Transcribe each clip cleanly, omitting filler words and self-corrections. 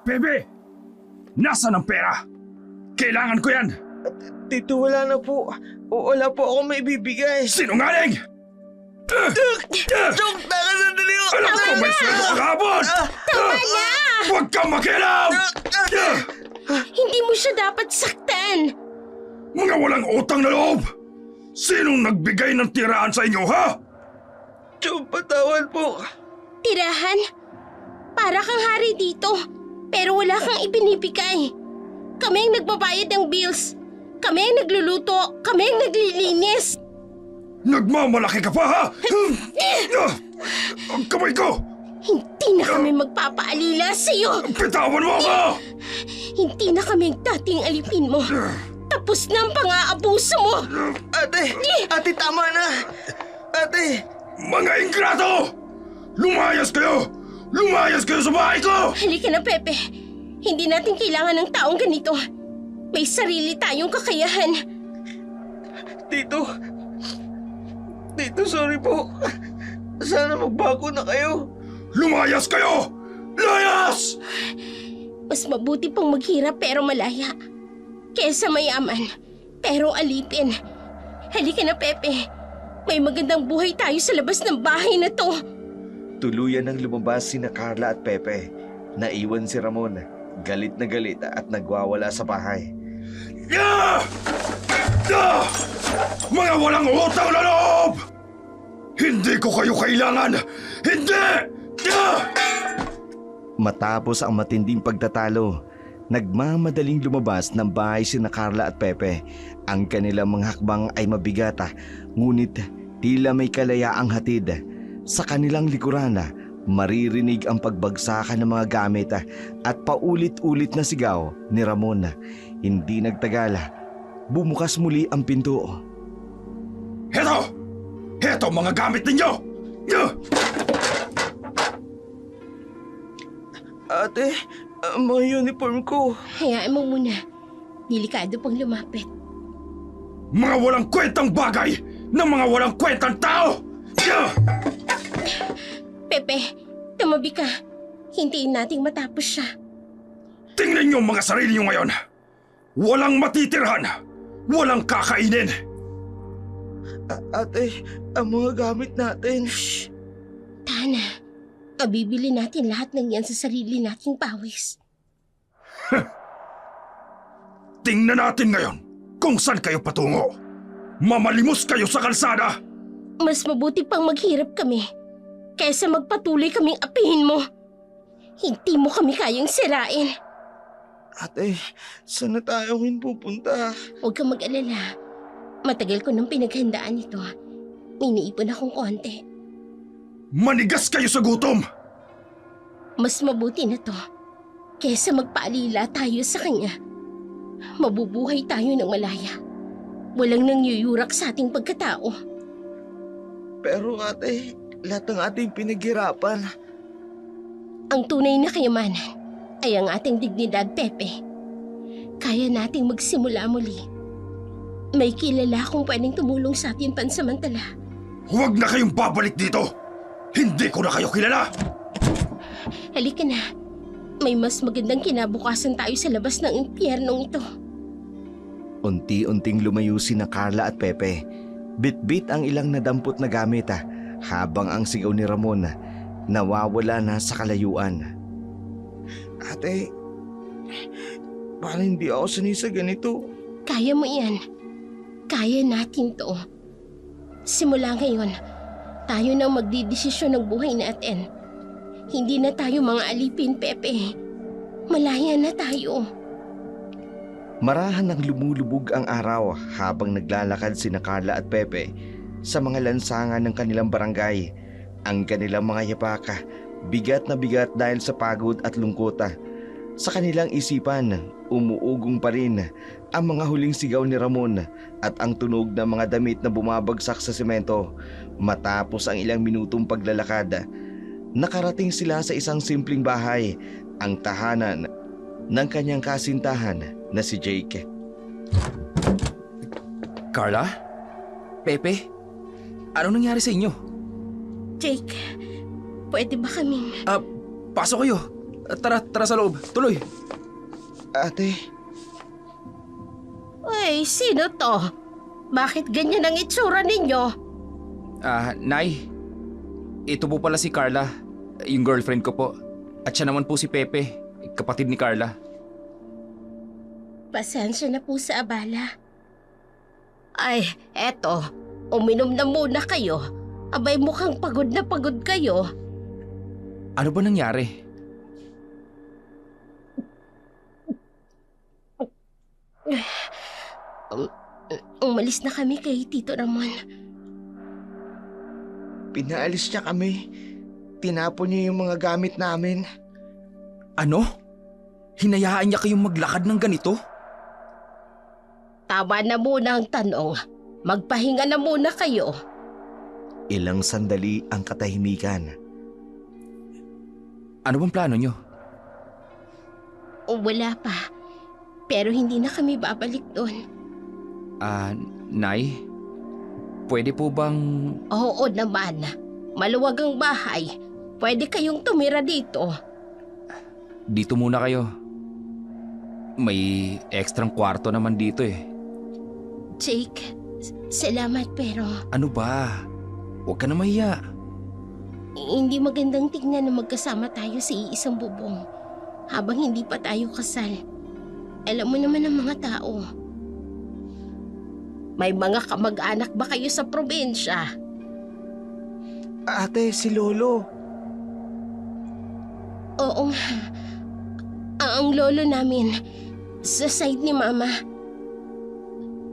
Bebe! Nasaan ang pera? Kailangan ko yan! Tito, wala na po. Wala po ako may bibigay. Sinungaling! Chok, taka sandali ko. Alam ko may sweldo kang habon! Tama na! Huwag kang makialam! Hindi mo siya dapat saktan! Mga walang utang na loob! Sinong nagbigay ng tiraan sa inyo, ha? Chok, patawad po. Tirahan? Para kang hari dito, pero wala kang ibinibigay. Kami ang nagbabayad ng bills. Kami ang nagluluto. Kami ang naglilinis. Nagmamalaki ka pa, ha? Ang kamay ko! Hindi na kami magpapaalila sa'yo. Bitawan mo ako! Hindi na kami ang dating alipin mo. Tapos na ang pang-aabuso mo. Ate, tama na. Ate. Mga ingrato! Lumayas kayo! Lumayas kayo sa bahay ko! Halika na, Pepe. Hindi natin kailangan ng taong ganito. May sarili tayong kakayahan. Tito, sorry po. Sana magbago na kayo. Lumayas kayo! Layas! Mas mabuti pang maghirap pero malaya. Kesa mayaman, pero alipin. Halika na, Pepe. May magandang buhay tayo sa labas ng bahay na to. Tuluyan nang lumabas sina Carla at Pepe. Naiwan si Ramon, galit na galit at nagwawala sa bahay. Mga walang utang na loob! Hindi ko kayo kailangan! Hindi! Matapos ang matinding pagtatalo, nagmamadaling lumabas ng bahay sina Carla at Pepe. Ang kanilang mga hakbang ay mabigat, ngunit tila may kalayaang hatid. Sa kanilang likuran, maririnig ang pagbagsakan ng mga gamit at paulit-ulit na sigaw ni Ramon. Hindi nagtagal, bumukas muli ang pinto. Heto! Heto mga gamit ninyo! Ate, mga uniform ko. Hayaan mo muna. Delikado pang lumapit. Mga walang kwentang bagay ng mga walang kwentang tao! Pepe, tumabi ka. Hintayin nating matapos siya. Tingnan niyo mga sarili niyo ngayon. Walang matitirhan. Walang kakainin. Ate, ang mga gamit natin. Tana, abibili natin lahat ng yan sa sarili nating pawis. Tingnan natin ngayon kung saan kayo patungo. Mamalimos kayo sa kalsada. Mas mabuti pang maghirap kami kaysa magpatuloy kaming apihin mo. Hindi mo kami kayang sirain. Ate, saan na tayo pupunta? Huwag kang mag-alala. Matagal ko nang pinaghandaan ito. May naipon akong konti. Manigas kayo sa gutom. Mas mabuti na to kaysa magpaalila tayo sa kanya. Mabubuhay tayo ng malaya. Walang nangyuyurak sa ating pagkatao. Pero ate, lahat ng ating pinaghirapan. Ang tunay na kayamanan ay ang ating dignidad, Pepe. Kaya nating magsimula muli. May kilala akong pwedeng tumulong sa atin pansamantala. Huwag na kayong babalik dito. Hindi ko na kayo kilala. Halika na. May mas magandang kinabukasan tayo sa labas ng impyernong ito. Unti-unting lumayo sina Carla at Pepe. Bit-bit ang ilang nadampot na gamit habang ang sigaw ni Ramon nawawala na sa kalayuan. Ate, parang hindi ako sanay sa ganito. Kaya mo yan. Kaya natin to. Simula ngayon, tayo nang magdidesisyon ng buhay natin. Hindi na tayo mga alipin, Pepe. Malaya na tayo. Marahan nang lumulubog ang araw habang naglalakad sina Carla at Pepe sa mga lansangan ng kanilang barangay. Ang kanilang mga yapaka, bigat na bigat dahil sa pagod at lungkot. Sa kanilang isipan, umuugong pa rin ang mga huling sigaw ni Ramon at ang tunog ng mga damit na bumabagsak sa semento. Matapos ang ilang minutong paglalakad, nakarating sila sa isang simpleng bahay, ang tahanan ng kanyang kasintahan na si Jake. Carla? Pepe? Anong nangyari sa inyo? Jake, pwede ba kaming... Pasok kayo. Tara sa loob. Tuloy. Ate, Uy, sino to? Bakit ganyan ang itsura ninyo? Nay. Ito po pala si Carla, yung girlfriend ko po. At siya naman po si Pepe, kapatid ni Carla. Pasensya na po sa abala. Ay, eto. Uminom na muna kayo. Abay, mukhang pagod na pagod kayo. Ano ba nangyari? Umalis na kami kay Tito Ramon. pinaalis niya kami. Tinapon niya yung mga gamit namin. Ano? Hinayaan niya kayong maglakad ng ganito? Tama na muna ang tanong. Magpahinga na muna kayo. Ilang sandali ang katahimikan. Ano bang plano niyo? Wala pa. Pero hindi na kami babalik doon. Nay? Pwede po bang... Oo naman. Maluwag ang bahay. Pwede kayong tumira dito. Dito muna kayo. May ekstrang kwarto naman dito eh. Jake, salamat pero Ano ba? Huwag ka na mahiya. hindi magandang tignan na magkasama tayo sa iisang bubong habang hindi pa tayo kasal. Alam mo naman ang mga tao. May mga kamag-anak ba kayo sa probinsya? Ate, si Lolo. Oo nga. Ang lolo namin sa side ni Mama.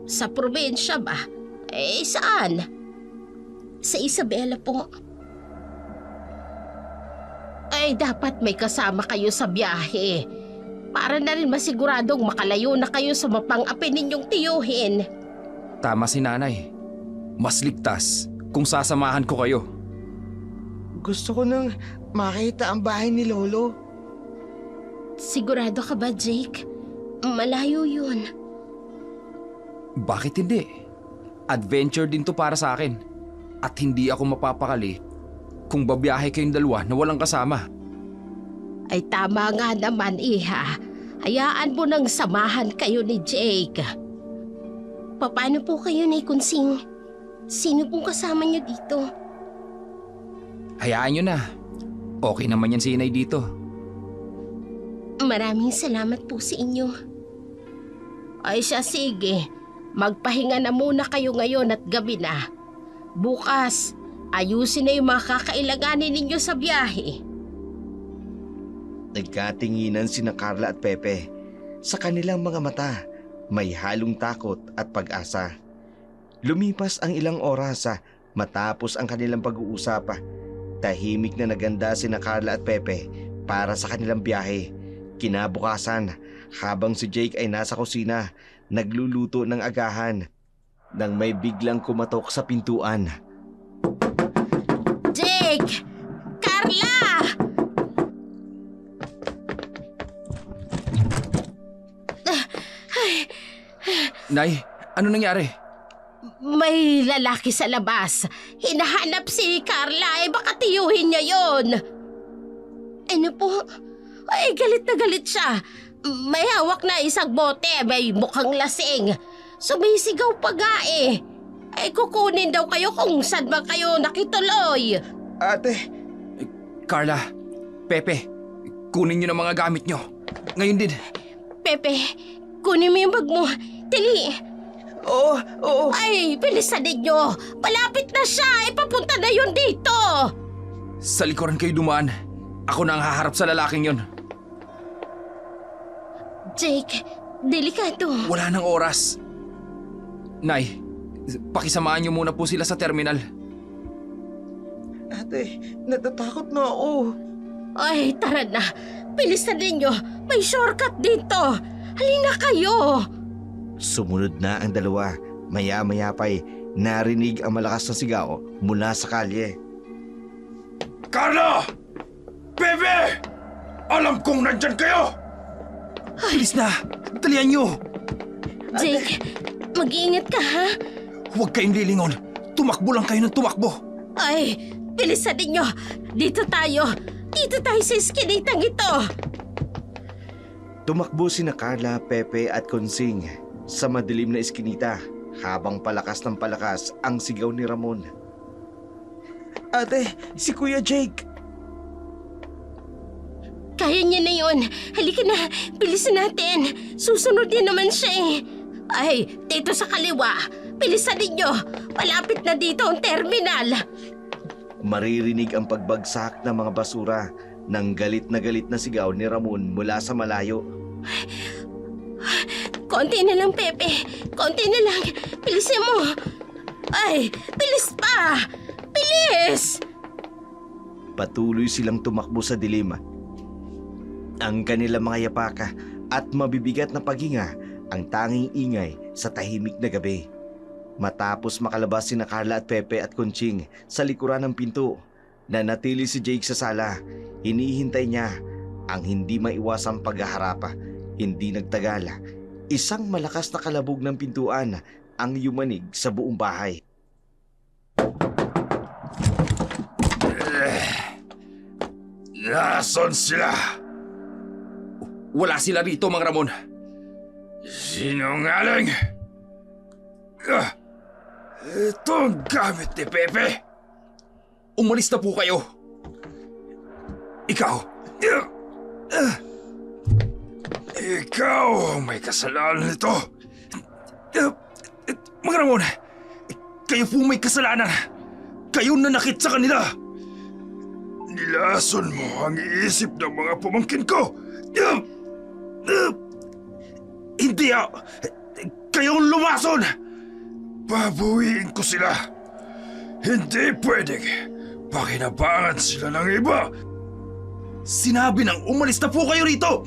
Sa probinsya ba? Eh, saan? Sa Isabela po. Ay, dapat may kasama kayo sa biyahe. Para na rin masiguradong makalayo na kayo sa mapang-api ninyong tiyuhin. Tama si nanay. Mas ligtas kung sasamahan ko kayo. Gusto ko nang makita ang bahay ni Lolo. Sigurado ka ba, Jake? Malayo yun. Bakit hindi? Adventure din to para sa akin. At hindi ako mapapakali kung babiyahe kayong dalawa na walang kasama. Ay tama nga naman, Iha. Hayaan mo nang samahan kayo ni Jake. Paano po kayo na ikonsing? Sino pong kasama niyo dito? Hayaan nyo na. Okay naman yan si inay dito. Maraming salamat po sa inyo. Ay siya, sige. Magpahinga na muna kayo ngayon at gabi na. Bukas, ayusin na yung mga kakailanganin ninyo sa biyahe. Nagkatinginan sina Carla at Pepe. Sa kanilang mga mata, may halong takot at pag-asa. Lumipas ang ilang oras matapos ang kanilang pag-uusap. Tahimik na naganda sina Carla at Pepe para sa kanilang biyahe. Kinabukasan, habang si Jake ay nasa kusina, nagluluto ng agahan, nang may biglang kumatok sa pintuan. Jake! Carla! Nay, ano nangyari? May lalaki sa labas. Hinahanap si Carla. Baka tiyuhin niya yon. Ano po? Ay, galit na galit siya. May hawak na isang bote. May mukhang lasing. Sumisigaw pa nga eh. Ay, kukunin daw kayo kung saan ba kayo nakituloy. Ate, Carla, Pepe, kunin nyo ng mga gamit nyo. Ngayon din. Pepe, kunin mo yung bag mo. Dali. oo. Ay, bilisan ninyo. Malapit na siya. Ipapunta na yun dito. Sa likuran kayo dumaan. Ako na ang haharap sa lalaking yon. Jake, delikado. Wala nang oras. Nay, pakisamaan nyo muna po sila sa terminal. Ate, natatakot na ako. Ay, tara na. Bilisan ninyo. May shortcut dito. Halina kayo. Sumunod na ang dalawa. Maya-maya pa'y narinig ang malakas na sigaw mula sa kalye. Carla! Bebe! Alam kong nandyan kayo! Bilis na! Dalian nyo! Jake, mag-iingat ka ha? Huwag kayong lilingon. Tumakbo lang kayo ng tumakbo. Ay, bilisan ninyo. Dito tayo. Dito tayo sa eskinitang ito! Tumakbo sina Carla, Pepe at Consing sa madilim na eskinita habang palakas ng palakas ang sigaw ni Ramon. Ate, si Kuya Jake! Kaya niya na yun. Halika na, bilisan natin. Susunod din naman siya eh. Ay, dito sa kaliwa. Bilisan ninyo. Malapit na dito ang terminal. Maririnig ang pagbagsak ng mga basura ng galit na sigaw ni Ramon mula sa malayo. Konti na lang, Pepe. Konti na lang. Bilisan mo. Ay, bilis pa. Bilis! Patuloy silang tumakbo sa dilim. Ang kanilang mga yapaka at mabibigat na paghinga ang tanging ingay sa tahimik na gabi. Matapos makalabas sina Carla at Pepe at Conching sa likuran ng pinto, nanatili si Jake sa sala. Hinihintay niya ang hindi maiwasang paghaharapa. Hindi nagtagal, isang malakas na kalabog ng pintuan ang yumanig sa buong bahay. Nasaan sila? Wala sila rito, Mang Ramon. Sinungaling! Ito ang gamit ni Pepe. Umalis na po kayo. Ikaw! Ikaw ang may kasalanan nito. Mang Ramon, kayo po may kasalanan. Kayo nanakit sa kanila. Nilason mo ang isip ng mga pamangkin ko. Hindi kayong lumason. Babuwiin ko sila. Hindi pwedeng pakinabangan sila ng iba. Sinabi nang umalis na po kayo rito.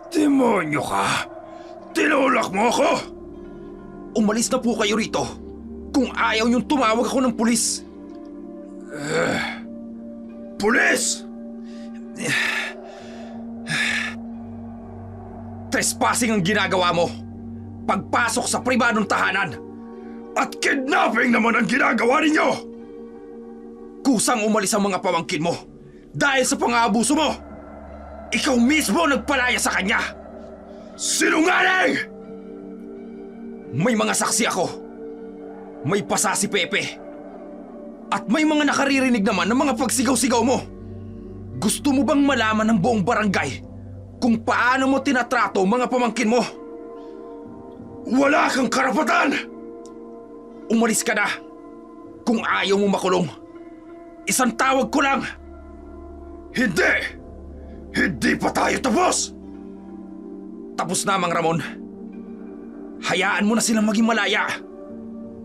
Demonyo ka! Tinulak mo ako! Umalis na po kayo rito. Kung ayaw niyong tumawag ako ng pulis. Pulis! Trespassing ang ginagawa mo. Pagpasok sa pribadong tahanan. At kidnapping naman ang ginagawa ninyo! Kusang umalis ang mga pamangkin mo dahil sa pang-aabuso mo. Ikaw mismo nagpalaya sa kanya. Sinungaling! May mga saksi ako. May pasa si Pepe. At may mga nakaririnig naman ng mga pagsigaw-sigaw mo. Gusto mo bang malaman ng buong barangay kung paano mo tinatrato mga pamangkin mo? Wala kang karapatan! Umalis ka na. Kung ayaw mo makulong, isang tawag ko lang. Hindi! Hindi pa tayo tapos! Tapos na, Mang Ramon. Hayaan mo na silang maging malaya.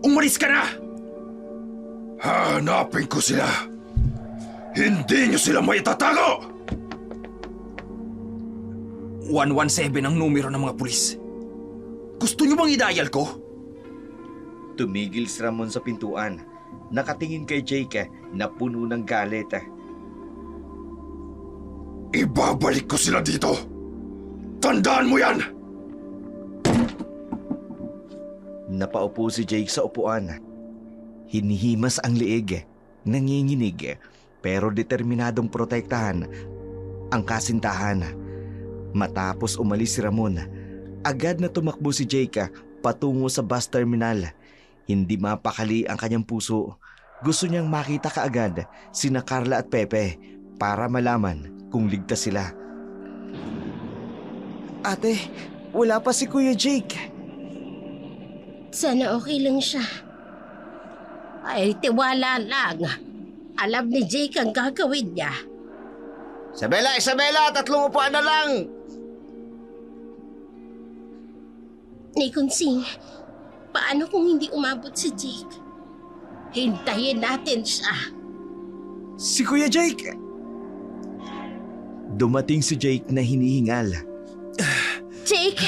Umalis ka na! Hanapin ko sila. Hindi nyo sila maitatago! 117 ang numero ng mga pulis. Gusto nyo bang i-dial ko? Tumigil si Ramon sa pintuan. Nakatingin kay Jake na puno ng galit. Ibabalik ko sila dito! Tandaan mo yan! Napaupo si Jake sa upuan. Hinihimas ang liig, nanginginig, pero determinadong protektahan ang kasintahan. Matapos umalis si Ramon, agad na tumakbo si Jake patungo sa bus terminal. Hindi mapakali ang kanyang puso. Gusto niyang makita kaagad sina Carla at Pepe para malaman kung ligtas sila. Ate, wala pa si Kuya Jake. Sana okay lang siya. Ay, tiwala lang. Alam ni Jake ang gagawin niya. Isabela, 3 upuan na lang. Nikonsing, paano kung hindi umabot si Jake? Hintayin natin siya. Si Kuya Jake! Dumating si Jake na hinihingal. Jake,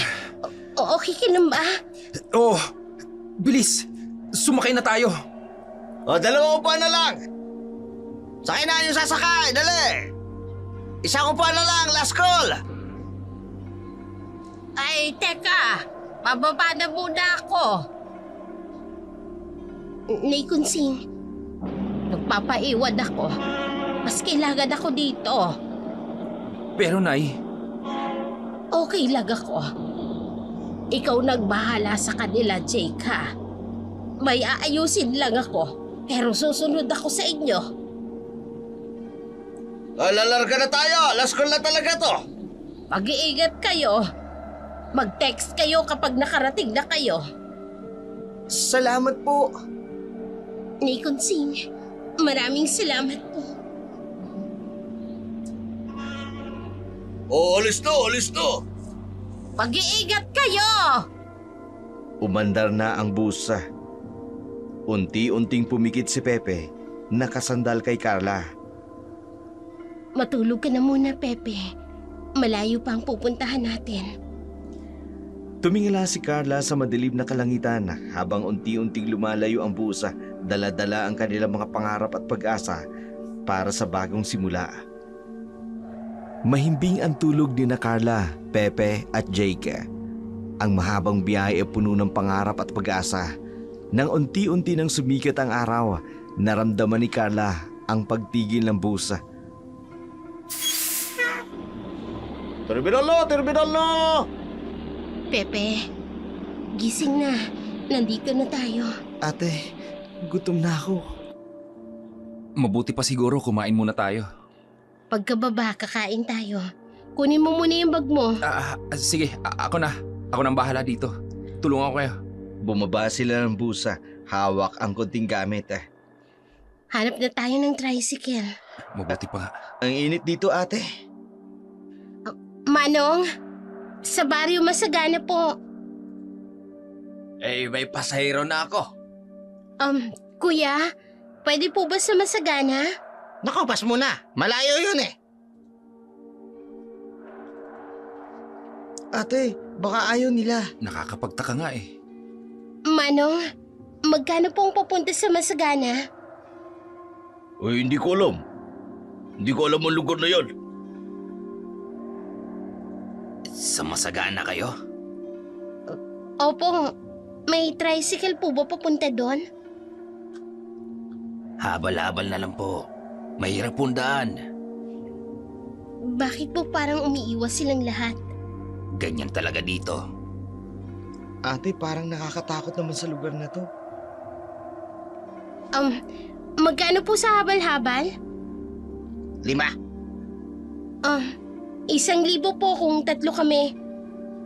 okay ka lang ba? Oh, bilis. Sumakay na tayo. O, 2 upuan na lang. Sakay na yung sasakay, dali. 1 upuan na lang, last call. Ay, teka. Bababa na muna ako. Nikonsing, Nagpapaiwad ako. Mas kailangan ako dito. Pero Nay, Okay lang ako. Ikaw nagbahala sa kanila, Jake, ha? May aayusin lang ako, pero susunod ako sa inyo. Lalarga na tayo! Last call na talaga to! Mag-iingat kayo. Mag-text kayo kapag nakarating na kayo. Salamat po! Nikon Singh, maraming salamat po. Alis to! Mag-iingat kayo! Umandar na ang busa. Unti-unting pumikit si Pepe, nakasandal kay Carla. Matulog ka na muna, Pepe. Malayo pa ang pupuntahan natin. Tumingala si Carla sa madilim na kalangitan habang unti-unting lumalayo ang busa, dala-dala ang kanilang mga pangarap at pag-asa para sa bagong simula. Mahimbing ang tulog ni na Carla, Pepe at Jake. Ang mahabang biyahe ay puno ng pangarap at pag-asa. Nang unti-unti nang sumikat ang araw, naramdaman ni Carla ang pagtigil ng busa. Terminal na! Pepe, gising na. Nandito na tayo. Ate, gutom na ako. mabuti pa siguro kumain muna tayo. Pagkababa, kakain tayo. Kunin mo muna yung bag mo. Sige, ako na. Ako nang bahala dito. Tulungan ko kayo. Bumaba sila ng busa, hawak ang konting gamit. Hanap na tayo ng tricycle. Mabuti pa nga. Ang init dito, ate. Manong, sa baryo masagana po. May pasahero na ako. Kuya, pwede po ba sa masagana? Naku, pas mo na. Malayo yun eh. Ate, baka ayaw nila. Nakakapagtaka nga eh. Manong, magkano pong papunta sa masagana? Uy, hindi ko alam. Hindi ko alam ang lugar na yon. Sa Masagana kayo? Opo, may tricycle po ba papunta doon? Habal-habal na lang po. Mahirap pong daan. Bakit po parang umiiwas silang lahat? Ganyan talaga dito. Ate, parang nakakatakot naman sa lugar na to. Magkano po sa habal-habal? 5. 1,000 po kung 3 kami.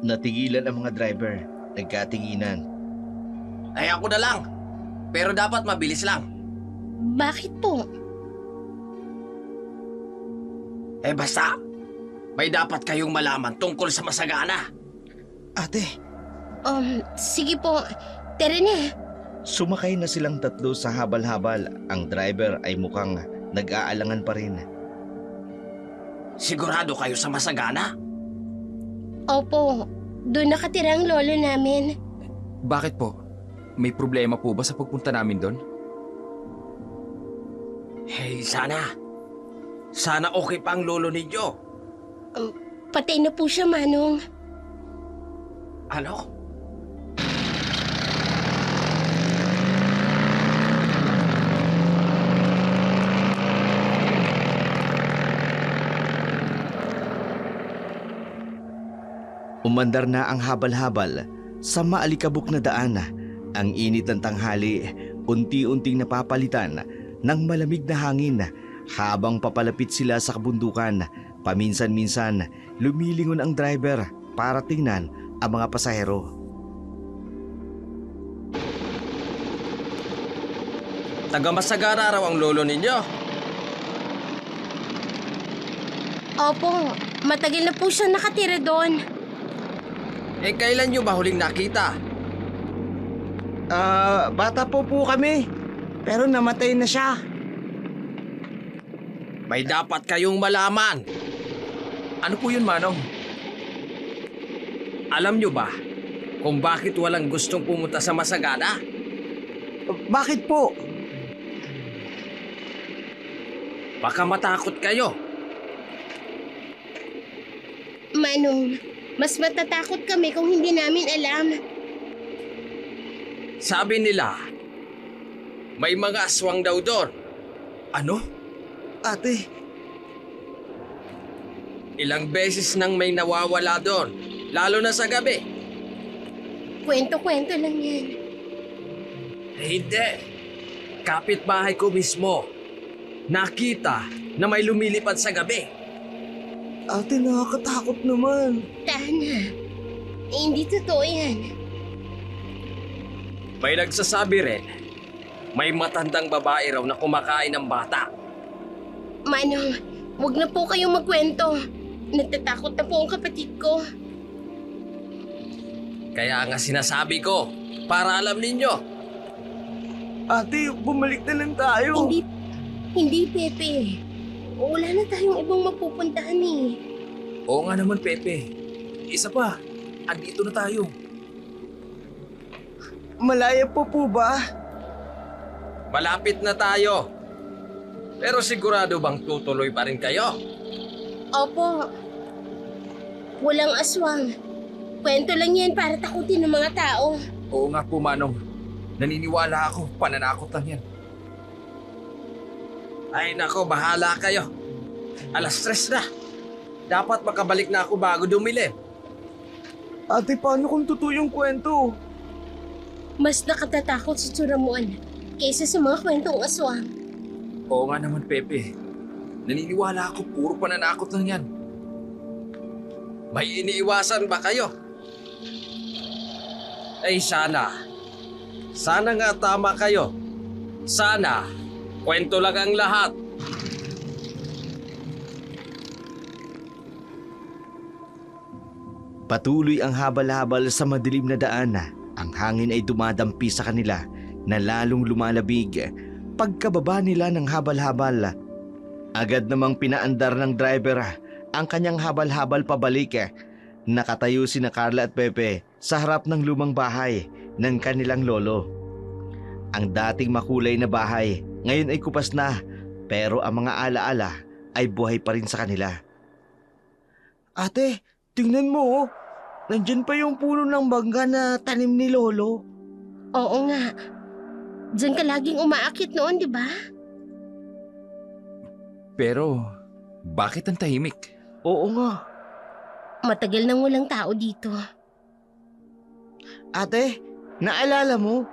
Natigilan ang mga driver. Nagkatinginan. Ay ako na lang. Pero dapat mabilis lang. Bakit po? Basta. May dapat kayong malaman tungkol sa Masagana. Ate, Sige po. Tara na. sumakay na silang tatlo sa habal-habal. Ang driver ay mukhang nag-aalangan pa rin. Sigurado kayo sa Masagana? Opo, doon nakatira ang lolo namin. Bakit po? May problema po ba sa pagpunta namin doon? Sana. Sana okay pa ang lolo ninyo. Patay na po siya, Manong. Ano? Umandar na ang habal-habal sa maalikabok na daan. Ang init ng tanghali, unti-unting napapalitan ng malamig na hangin. Habang papalapit sila sa kabundukan, paminsan-minsan lumilingon ang driver para tingnan ang mga pasahero. Taga Masagana raw ang lolo ninyo. Opo, matagal na po siya nakatira doon. Kailan nyo ba huling nakita? Bata po kami, pero namatay na siya. May dapat kayong malaman. Ano po yun, Manong? Alam nyo ba kung bakit walang gustong pumunta sa Masagana? Bakit po? Baka matakot kayo. Manong, mas matatakot kami kung hindi namin alam. Sabi nila, may mga aswang daw doon. Ano? Ate, Ilang beses nang may nawawala doon, lalo na sa gabi. Kwento-kwento lang yan. Hindi. Kapitbahay ko mismo. Nakita na may lumilipad sa gabi. ate nakakatakot naman. Tana. Hindi totoo yan. May nagsasabi rin, may matandang babae raw na kumakain ng bata. Manong, wag na po kayong magkwento. Natatakot na po ang kapatid ko. Kaya nga sinasabi ko, para alam ninyo. Ate, bumalik na lang tayo. Hindi, Pepe. Wala na tayong ibang mapupuntahan eh. Oo nga naman, Pepe. Isa pa, andito na tayo. Malaya po ba? Malapit na tayo. Pero sigurado bang tutuloy pa rin kayo? Opo. Walang aswang. Kwento lang yan para takutin ng mga tao. Oo nga po, Manong. Naniniwala ako, pananakot lang yan. Ay nako, bahala kayo. 3:00 na. Dapat makabalik na ako bago dumilim. Ate, paano kung totoo yung kwento? Mas nakatatakot si Turamuan kaysa sa mga kwentong aswang. Oo nga naman, Pepe. Naniniwala ako, puro pananakot lang yan. May iniiwasan ba kayo? Ay sana. Sana nga tama kayo. Sana. Kwento lang ang lahat. Patuloy ang habal-habal sa madilim na daan. Ang hangin ay dumadampi sa kanila na lalong lumalabig. Pagkababa nila ng habal-habal, agad namang pinaandar ng driver ang kanyang habal-habal pabalik. Nakatayo sina Carla at Pepe sa harap ng lumang bahay ng kanilang lolo. Ang dating makulay na bahay ngayon ay kupas na, pero ang mga alaala ay buhay pa rin sa kanila. Ate, tingnan mo, nandyan pa yung puno ng bangga na tanim ni Lolo. Oo nga. Diyan ka laging umaakit noon, di ba? Pero, bakit ang tahimik? Oo nga. Matagal nang walang tao dito. Ate, naalala mo,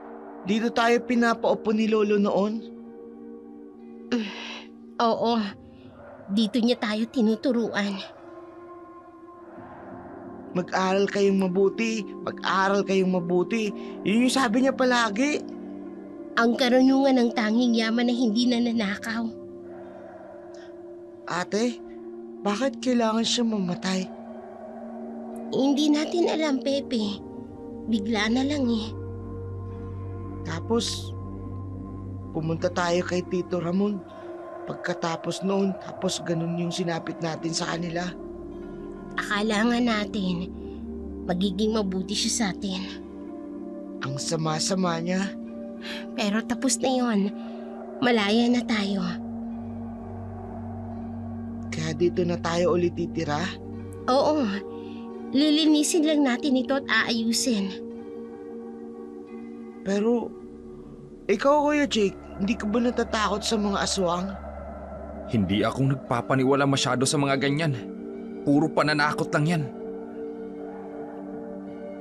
dito tayo pinapaupo ni Lolo noon? Oo. Dito niya tayo tinuturuan. Mag-aral kayong mabuti, mag-aral kayong mabuti. Yun yung sabi niya palagi. Ang karunungan ng tanging yaman na hindi nananakaw. Ate, bakit kailangan siya mamatay? Hindi natin alam, Pepe. Bigla na lang eh. Tapos, pumunta tayo kay Tito Ramon. Pagkatapos noon, tapos ganun yung sinapit natin sa kanila. Akala nga natin, magiging mabuti siya sa atin. Ang sama-sama niya. Pero tapos na yon. Malaya na tayo. Kaya dito na tayo ulit titira. Oo. Lilinisin lang natin ito at aayusin. Pero, ikaw Kuya Jake, hindi ka ba natatakot sa mga aswang? Hindi akong nagpapaniwala masyado sa mga ganyan. Puro pananakot lang yan.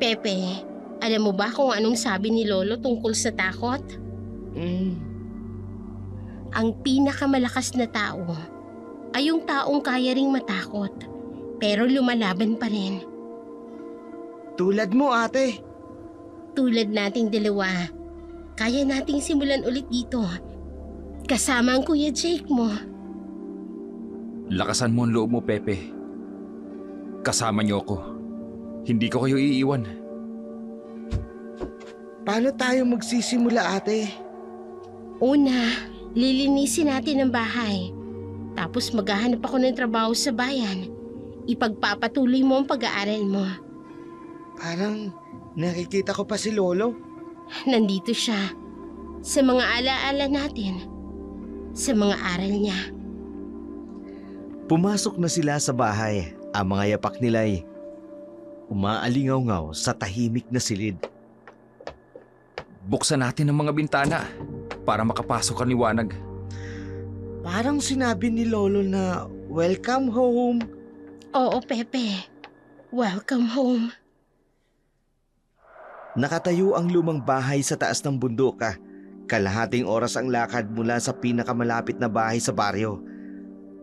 Pepe, alam mo ba kung anong sabi ni Lolo tungkol sa takot? Ang pinakamalakas na tao ay yung taong kaya ring matakot, pero lumalaban pa rin. Tulad mo ate. Tulad nating dalawa, kaya nating simulan ulit dito. Kasama ang Kuya Jake mo. Lakasan mo ang loob mo, Pepe. Kasama niyo ako. Hindi ko kayo iiwan. Paano tayo magsisimula ate? Una, lilinisin natin ang bahay. Tapos maghahanap ako ng trabaho sa bayan. Ipagpapatuloy mo ang pag-aaral mo. Parang nakikita ko pa si Lolo. Nandito siya. Sa mga alaala natin. Sa mga aral niya. Pumasok na sila sa bahay. Ang mga yapak nila'y umaalingaw-ngaw sa tahimik na silid. Buksan natin ang mga bintana para makapasok ang liwanag. Parang sinabi ni Lolo na welcome home. Oo, Pepe. Welcome home. Nakatayo ang lumang bahay sa taas ng bundok. Kalahating oras ang lakad mula sa pinakamalapit na bahay sa baryo.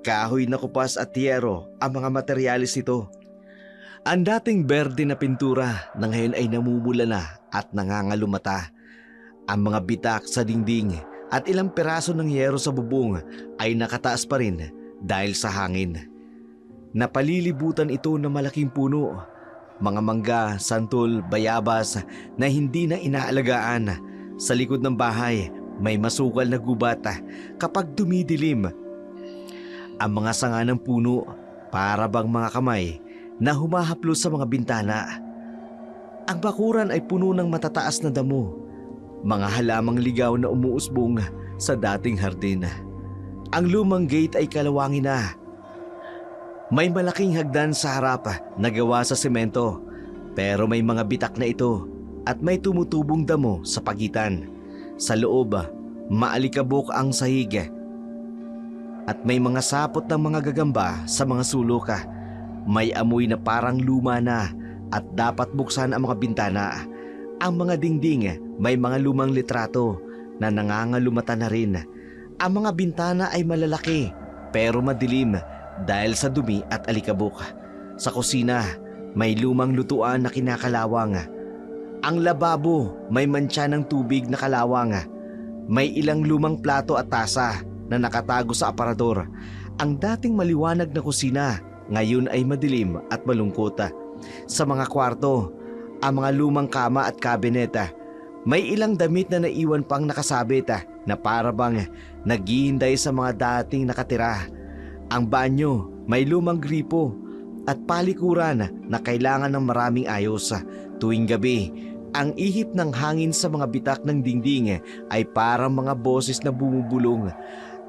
Kahoy na kupas at tiyero ang mga materyales nito. Ang dating berde na pintura na ngayon ay namumula na at nangangalumata. Ang mga bitak sa dingding at ilang peraso ng yero sa bubong ay nakataas pa rin dahil sa hangin. Napalilibutan ito ng malaking puno, mga mangga, santol, bayabas na hindi na inaalagaan. Sa likod ng bahay may masukal na gubat kapag dumidilim. Ang mga sanga ng puno para bang mga kamay na humahaplos sa mga bintana. Ang bakuran ay puno ng matataas na damo, mga halamang ligaw na umuusbong sa dating hardin. Ang lumang gate ay kalawangin na. May malaking hagdan sa harap na gawa sa semento, pero may mga bitak na ito at may tumutubong damo sa pagitan. Sa loob, maalikabok ang sahig at may mga sapot ng mga gagamba sa mga sulok. May amoy na parang luma na at dapat buksan ang mga bintana. Ang mga dingding may mga lumang litrato na nangangalumata na rin. Ang mga bintana ay malalaki pero madilim dahil sa dumi at alikabok. Sa kusina, may lumang lutuan na kinakalawang. Ang lababo may mantsa ng tubig na kalawang. May ilang lumang plato at tasa na nakatago sa aparador. Ang dating maliwanag na kusina ngayon ay madilim at malungkot. Sa mga kwarto, ang mga lumang kama at kabineta, may ilang damit na naiwan pang nakasabit na parabang naghihinday sa mga dating nakatira. Ang banyo may lumang gripo at palikuran na kailangan ng maraming ayos. Tuwing gabi, ang ihip ng hangin sa mga bitak ng dingding ay parang mga boses na bumubulong.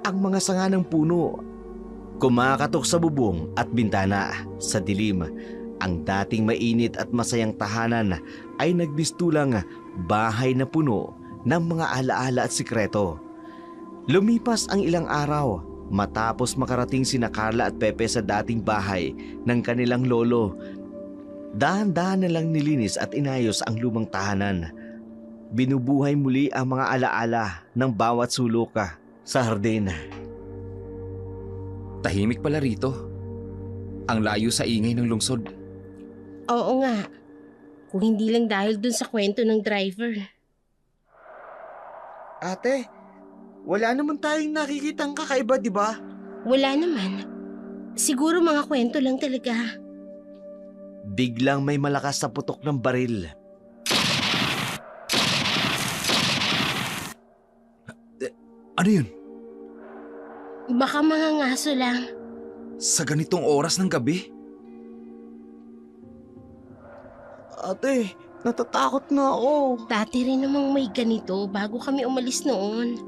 Ang mga sanga ng puno kumakatok sa bubong at bintana. Sa dilim, ang dating mainit at masayang tahanan ay nagbistulang bahay na puno ng mga alaala at sikreto. Lumipas ang ilang araw matapos makarating sina Carla at Pepe sa dating bahay ng kanilang lolo. Dahan-dahan na lang nilinis at inayos ang lumang tahanan. Binubuhay muli ang mga alaala ng bawat sulok sa hardin. Tahimik pala rito. Ang layo sa ingay ng lungsod. Oo nga. Kung hindi lang dahil dun sa kwento ng driver. Ate, wala naman tayong nakikitang kakaiba, di ba? Wala naman. Siguro mga kwento lang talaga. Biglang may malakas na putok ng baril. Ano yun? Baka mga ngaso lang. Sa ganitong oras ng gabi? Ate, natatakot na ako. Dati rin namang may ganito bago kami umalis noon.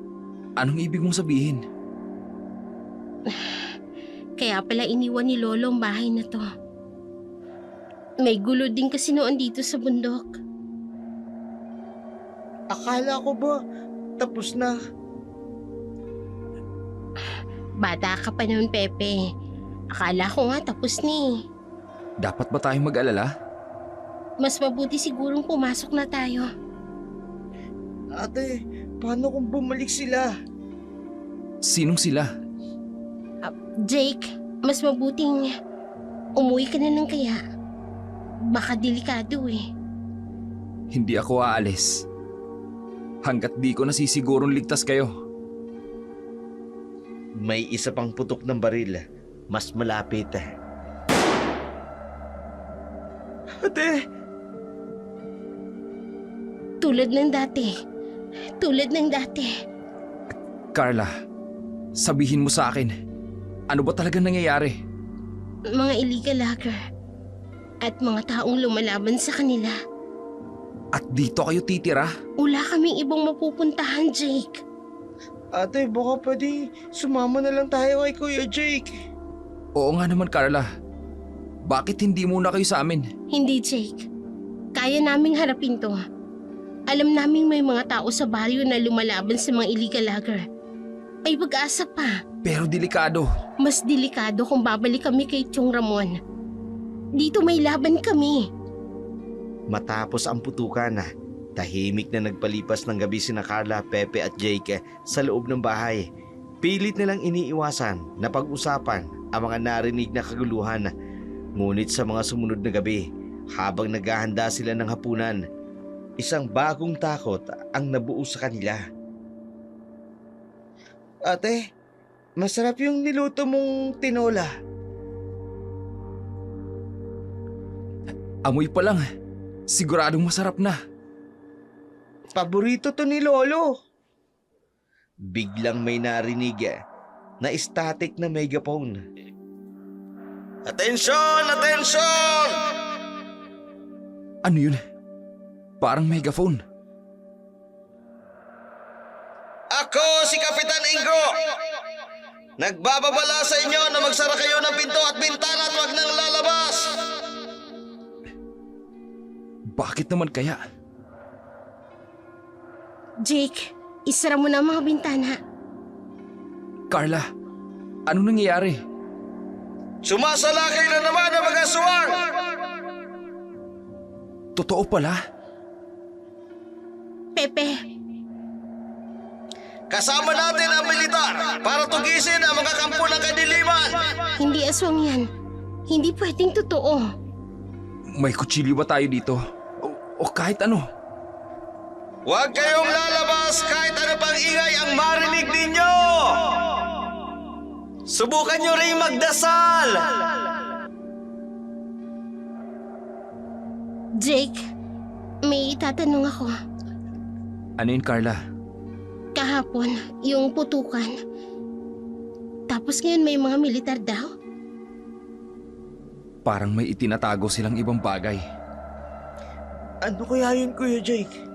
Anong ibig mong sabihin? Kaya pala iniwan ni Lolo ang bahay na to. May gulo din kasi noon dito sa bundok. Akala ko ba tapos na? Bata ka pa noon, Pepe. Akala ko nga tapos ni. Dapat ba tayong mag-alala? Mas mabuti sigurong pumasok na tayo. Ate, paano kung bumalik sila? Sinong sila? Jake, mas mabuting umuwi ka na lang kaya. Baka delikado eh. Hindi ako aalis. Hanggat di ko nasisigurong ligtas kayo. May isa pang putok ng baril. Mas malapit. Ate! Tulad ng dati. Tulad ng dati. Carla, sabihin mo sa akin, ano ba talaga nangyayari? Mga illegal hacker. At mga taong lumalaban sa kanila. At dito kayo titira? Wala kaming ibang mapupuntahan, Jake. Ate, baka pwede sumama na lang tayo kay Kuya Jake. Oo nga naman, Carla. Bakit hindi muna kayo sa amin? Hindi, Jake. Kaya naming harapin to. Alam naming may mga tao sa baryo na lumalaban sa mga illegal hacker. May pag-asa pa. Pero delikado. Mas delikado kung babalik kami kay Chong Ramon. Dito may laban kami. Matapos ang putukan, tahimik na nagpalipas ng gabi sina Carla, Pepe at Jake sa loob ng bahay. Pilit nilang iniiwasan na pag-usapan ang mga narinig na kaguluhan. Ngunit sa mga sumunod na gabi, habang naghahanda sila ng hapunan, isang bagong takot ang nabuo sa kanila. Ate, masarap yung niluto mong tinola. Amoy pa lang. Siguradong masarap na. Paborito to ni Lolo. Biglang may narinig na static na megaphone. Atensyon! Atensyon! Ano yun? Parang megaphone. Ako si Kapitan Ingo! Nagbababala sa inyo na magsara kayo ng pinto at bintana at huwag nang lalabas! Bakit naman kaya? Jake, isara mo na ang mga bintana. Carla, ano nangyayari? Sumasalakay na naman ang mga aswang! Totoo pala? Pepe, Kasama natin ang militar para tugisin ang mga kampo ng kadiliman! hindi aswang yan. Hindi pwedeng totoo. May kutsilyo ba tayo dito? O kahit ano? Huwag kayong lalabas kahit ano pang ingay ang marinig ninyo! Subukan nyo rin magdasal! Jake, may itatanong ako. Ano yun, Carla? Kahapon, yung putukan. Tapos ngayon may mga militar daw? Parang may itinatago silang ibang bagay. Ano kaya yun, Kuya Jake?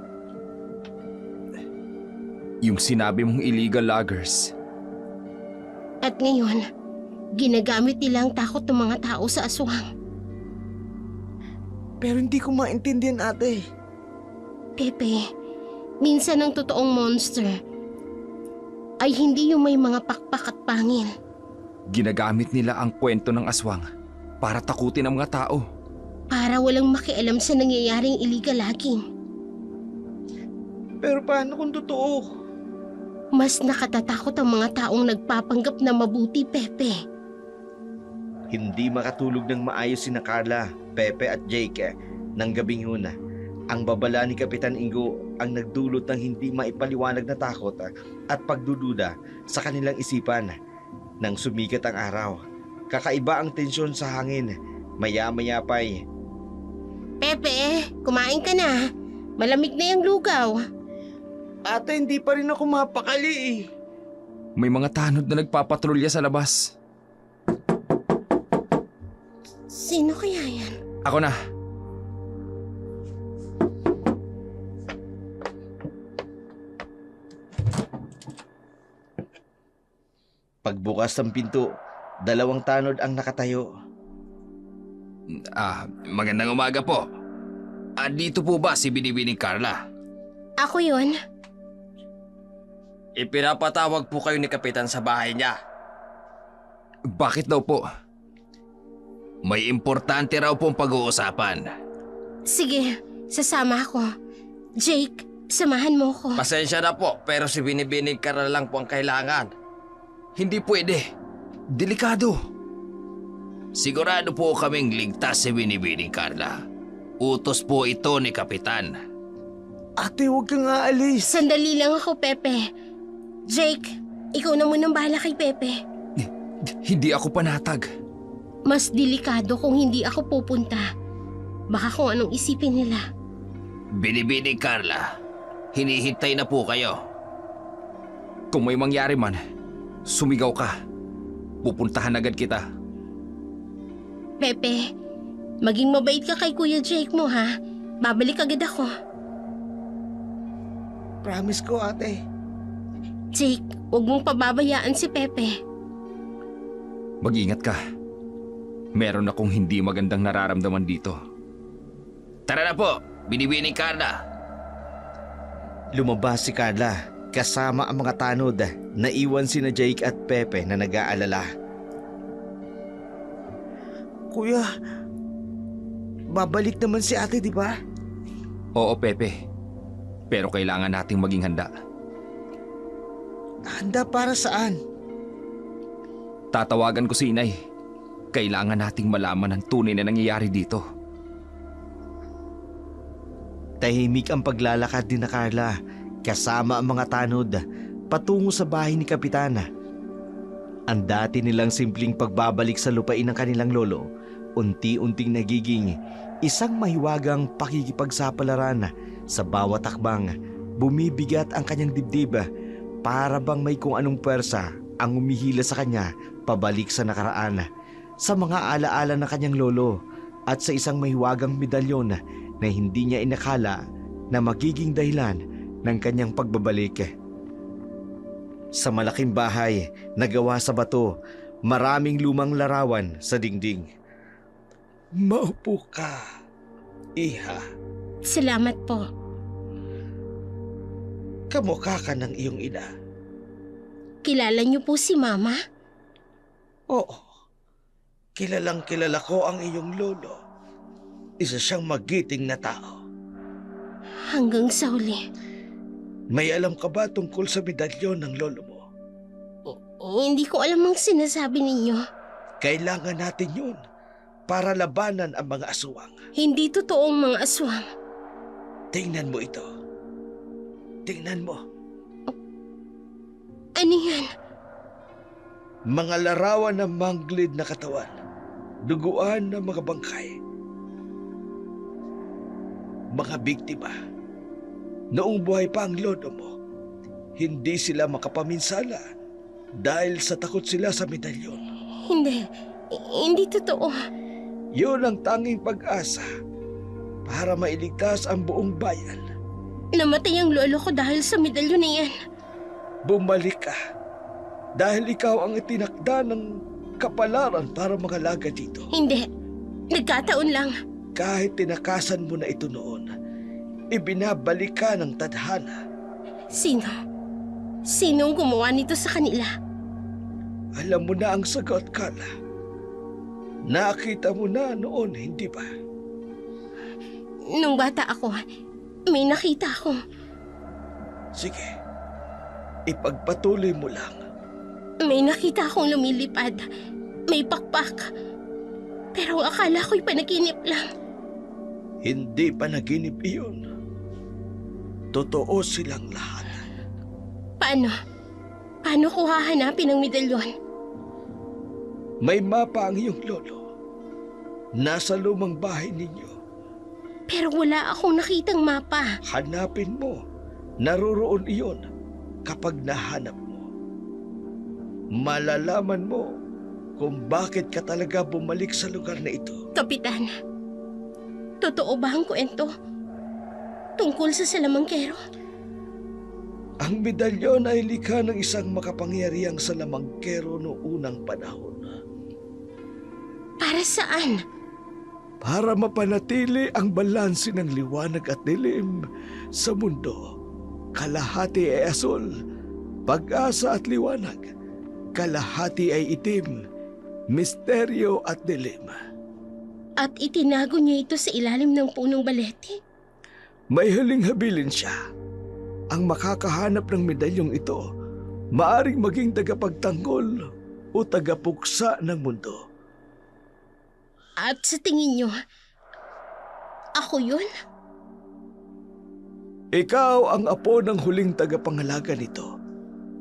Yung sinabi mong illegal loggers. At ngayon, ginagamit nila ang takot ng mga tao sa aswang. Pero hindi ko maintindihan, ate. Pepe, minsan ang totoong monster ay hindi yung may mga pakpak at pangil. Ginagamit nila ang kwento ng aswang para takutin ang mga tao. Para walang makialam sa nangyayaring illegal logging. Pero paano kung totoo? Mas nakatatakot ang mga taong nagpapanggap na mabuti, Pepe. Hindi makatulog ng maayos sina Carla, Pepe at Jake ng gabing yun. Ang babala ni Kapitan Ingo ang nagdulot ng hindi maipaliwanag na takot at pagdududa sa kanilang isipan. Nang sumikat ang araw, kakaiba ang tensyon sa hangin. Maya-maya pa'y, Pepe, kumain ka na. Malamig na yung lugaw. ate, hindi pa rin ako mapakali eh. May mga tanod na nagpapatrolya sa labas. Sino kaya yan? Ako na. Pagbukas ng pinto, dalawang tanod ang nakatayo. Magandang umaga po. Dito po ba si Binibining Carla? Ako yun. Ipinapatawag po kayo ni Kapitan sa bahay niya. Bakit daw po? May importante raw pong pag-uusapan. Sige, sasama ako. Jake, samahan mo ko. Pasensya na po, pero si Binibining Carla lang po ang kailangan. Hindi pwede. Delikado. Sigurado po kaming ligtas si Binibining Carla. Utos po ito ni Kapitan. Ate, huwag kang aalis. Sandali lang ako, Pepe. Jake, ikaw na munang bahala kay Pepe. Hindi ako panatag. Mas delikado kung hindi ako pupunta. Baka kung anong isipin nila. Binibining Carla, hinihintay na po kayo. Kung may mangyari man, sumigaw ka. Pupuntahan agad kita. Pepe, maging mabait ka kay Kuya Jake mo, ha? Babalik agad ako. Promise ko, ate. Jake, huwag mong pababayaan si Pepe. Mag-ingat ka. Meron akong hindi magandang nararamdaman dito. Tara na po, Binibining Carla. Lumabas si Carla, kasama ang mga tanod. Naiwan sina Jake at Pepe na nag-aalala. Kuya, babalik naman si ate, di ba? Oo, Pepe. Pero kailangan nating maging handa. Handa para saan? Tatawagan ko si Inay. Kailangan nating malaman ang tunay na nangyayari dito. Tahimik ang paglalakad ni na Carla kasama ang mga tanod patungo sa bahay ni Kapitana. Ang dati nilang simpleng pagbabalik sa lupain ng kanilang lolo, unti-unting nagiging isang mahiwagang pakikipagsapalaran. Sa bawat takbang, bumibigat ang kanyang dibdib para bang may kung anong pwersa ang umihila sa kanya pabalik sa nakaraan, sa mga alaala ng kanyang lolo at sa isang mahiwagang medalyon na hindi niya inakala na magiging dahilan ng kanyang pagbabalik. Sa malaking bahay na gawa sa bato, maraming lumang larawan sa dingding. Maupo ka, iha. Salamat po. Kamukha ka ng iyong ina. Kilala niyo po si Mama? Oo, kilalang kilala ko ang iyong lolo. Isa siyang magiting na tao. Hanggang sa huli. May alam ka ba tungkol sa medalyon ng lolo mo? Hindi ko alam ang sinasabi ninyo. Kailangan natin yun para labanan ang mga aswang. Hindi totoong mga aswang. Tingnan mo ito. Tingnan mo. Ano yan? Mga larawan ng manglid na katawan. Duguan ng mga bangkay. Mga biktima. Noong buhay pa ang lolo mo, hindi sila makapaminsala dahil sa takot sila sa medalyon. Hindi totoo. Yun ang tanging pag-asa para mailigtas ang buong bayan. Namatay ang lolo ko dahil sa medalyon na yan. Bumalik ka dahil ikaw ang itinakda ng kapalaran para makalaga dito. Hindi. Nagkataon lang. Kahit tinakasan mo na ito noon, ibinabalik ka ng tadhana. Sino? Sinong gumawa nito sa kanila? Alam mo na ang sagot, Carla. Nakita mo na noon, hindi ba? Nung bata ako, may nakita ako. Sige, ipagpatuloy mo lang. May nakita akong lumilipad. May pakpak. Pero akala ko'y panaginip lang. Hindi panaginip iyon. Totoo silang lahat. Paano? Paano ko hahanapin ang medalyon? May mapa ang iyong lolo. Nasa lumang bahay ninyo. Pero wala akong nakitang mapa. Hanapin mo. Naroroon iyon kapag nahanap mo. Malalaman mo kung bakit ka talaga bumalik sa lugar na ito. Kapitan, totoo ba ang kwento? Tungkol sa salamangkero? Ang medalyon ay likha ng isang makapangyarihang salamangkero noong unang panahon. Para saan? Para mapanatili ang balanse ng liwanag at dilim sa mundo. Kalahati ay asul, pag-asa at liwanag. Kalahati ay itim, misteryo at dilim. At itinago niya ito sa ilalim ng punong balete? May huling habilin siya. Ang makakahanap ng medalyong ito, maaring maging tagapagtanggol o tagapuksa ng mundo. At sa tingin niyo, ako yun? Ikaw ang apo ng huling tagapangalaga nito.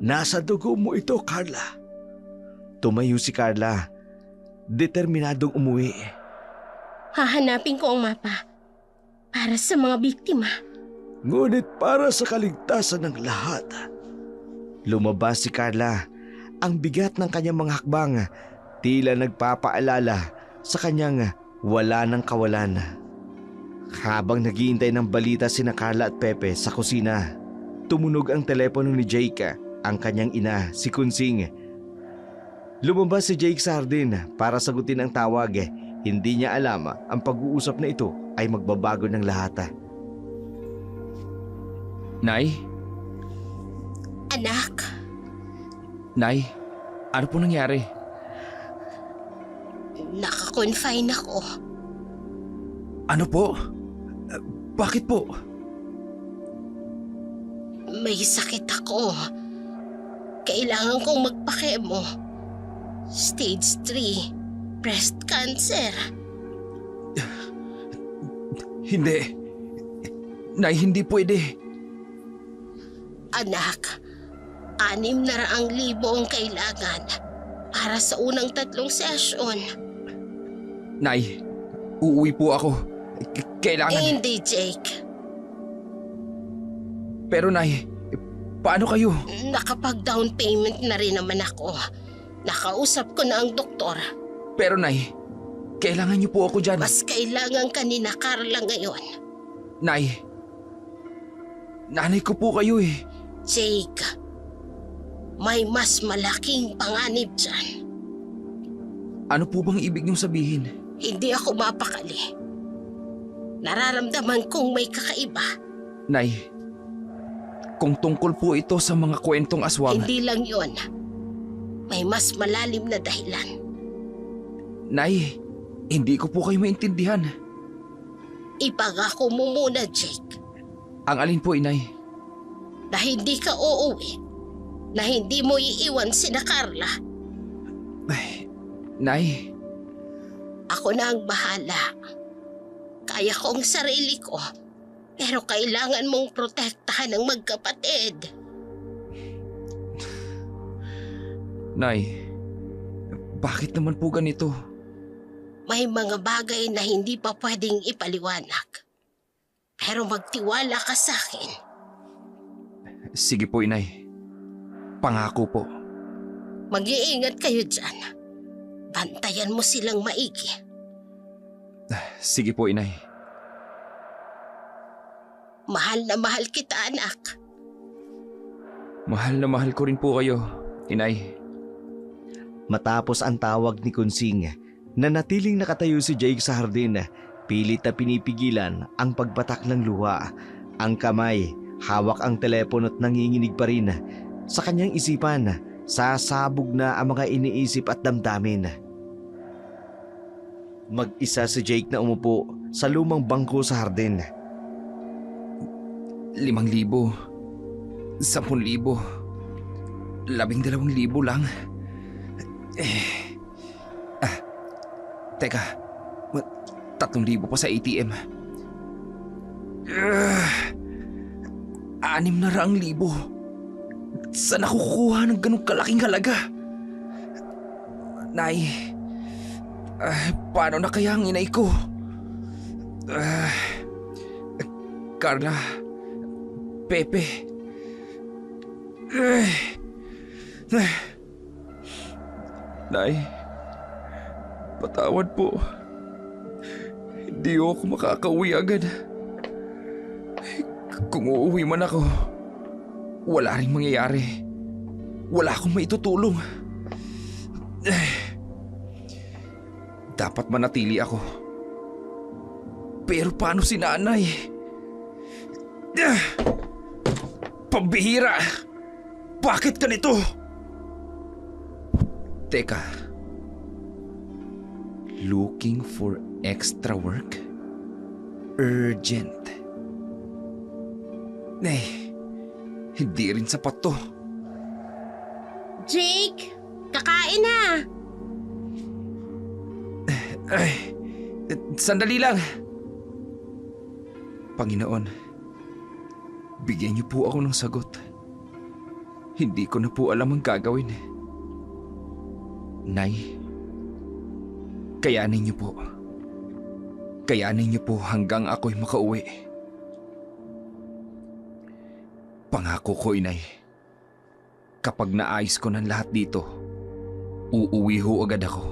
Nasa dugo mo ito, Carla. Tumayo si Carla, determinadong umuwi. Hahanapin ko ang mapa para sa mga biktima. Ngunit para sa kaligtasan ng lahat. Lumabas si Carla. Ang bigat ng kanyang mga hakbang, tila nagpapaalala sa kanyang wala ng kawalan. Habang naghihintay ng balita sina Carla at Pepe sa kusina, tumunog ang telepono ni Jake, ang kanyang ina, si Kunsing. Lumabas si Jake Sardin para sagutin ang tawag. Hindi niya alam ang pag-uusap na ito ay magbabago ng lahat. Nay? Anak, Nay, ano po nangyari? naka-confine ako. Ano po? Bakit po? May sakit ako. Kailangan kong magpakemo. Stage 3, breast cancer. Hindi. Nay, hindi pwede. Anak, 600,000 ang kailangan para sa unang 3 session. Nay, uuwi po ako. Kailangan... Hindi, Jake. Pero Nay, paano kayo? Nakapag-down payment na rin naman ako. Nakausap ko na ang doktor. Pero Nay, kailangan niyo po ako dyan. Mas kailangan ka ni na Carla ngayon. Nay, nanay ko po kayo eh. Jake, may mas malaking panganib dyan. Ano po bang ibig niyong sabihin? Hindi ako mapakali. Nararamdaman kong may kakaiba. Nay, kung tungkol po ito sa mga kwentong aswang... Hindi lang yon. May mas malalim na dahilan. Nay, hindi ko po kayo maintindihan. Ipangako mo muna, Jake, Ang alin po, Inay? na hindi ka uuwi. Na hindi mo iiwan sina Carla. Ay, Nay, Ako na ang bahala. Kaya ko ang sarili ko. Pero kailangan mong protektahan ng magkapatid. Nay, bakit naman po ganito? May mga bagay na hindi pa pwedeng ipaliwanag. Pero magtiwala ka sa akin. Sige po, Inay. Pangako po. Mag-iingat kayo dyan. Bantayan mo silang maigi. Sige po, Inay. Mahal na mahal kita, anak. Mahal na mahal ko rin po kayo, Inay. Matapos ang tawag ni Kunsing, nanatiling nakatayo si Jake sa hardin, pilit na pinipigilan ang pagbatak ng luha. Ang kamay, hawak ang telepono at nanginginig pa rin. Sa kanyang isipan, sasabog na ang mga iniisip at damdamin. Mag-isa si Jake na umupo sa lumang bangko sa hardin. 5,000, 10,000, 12,000 lang. Teka, 3,000 pa sa ATM. 6,000,000. Saan ako kukuha ng ganong kalaking halaga? Nay, paano na kaya ang inay ko? Carla, Pepe. Nay, patawad po. Hindi ako makakauwi agad. Kung uuwi man ako, wala ring mangyayari. Wala akong maitutulong. Dapat manatili ako. Pero paano si nanay? Pambihira! Bakit ganito? Teka. Looking for extra work? Urgent. Hindi rin sapat to. Jake, kakain na. Sandali lang. Panginoon, bigyan niyo po ako ng sagot. Hindi ko na po alam ang gagawin. Nay, kayanin niyo po. Kayanin niyo po hanggang ako'y makauwi. Pangako ko, Inay. Kapag naayos ko ng lahat dito, uuwi ho agad ako.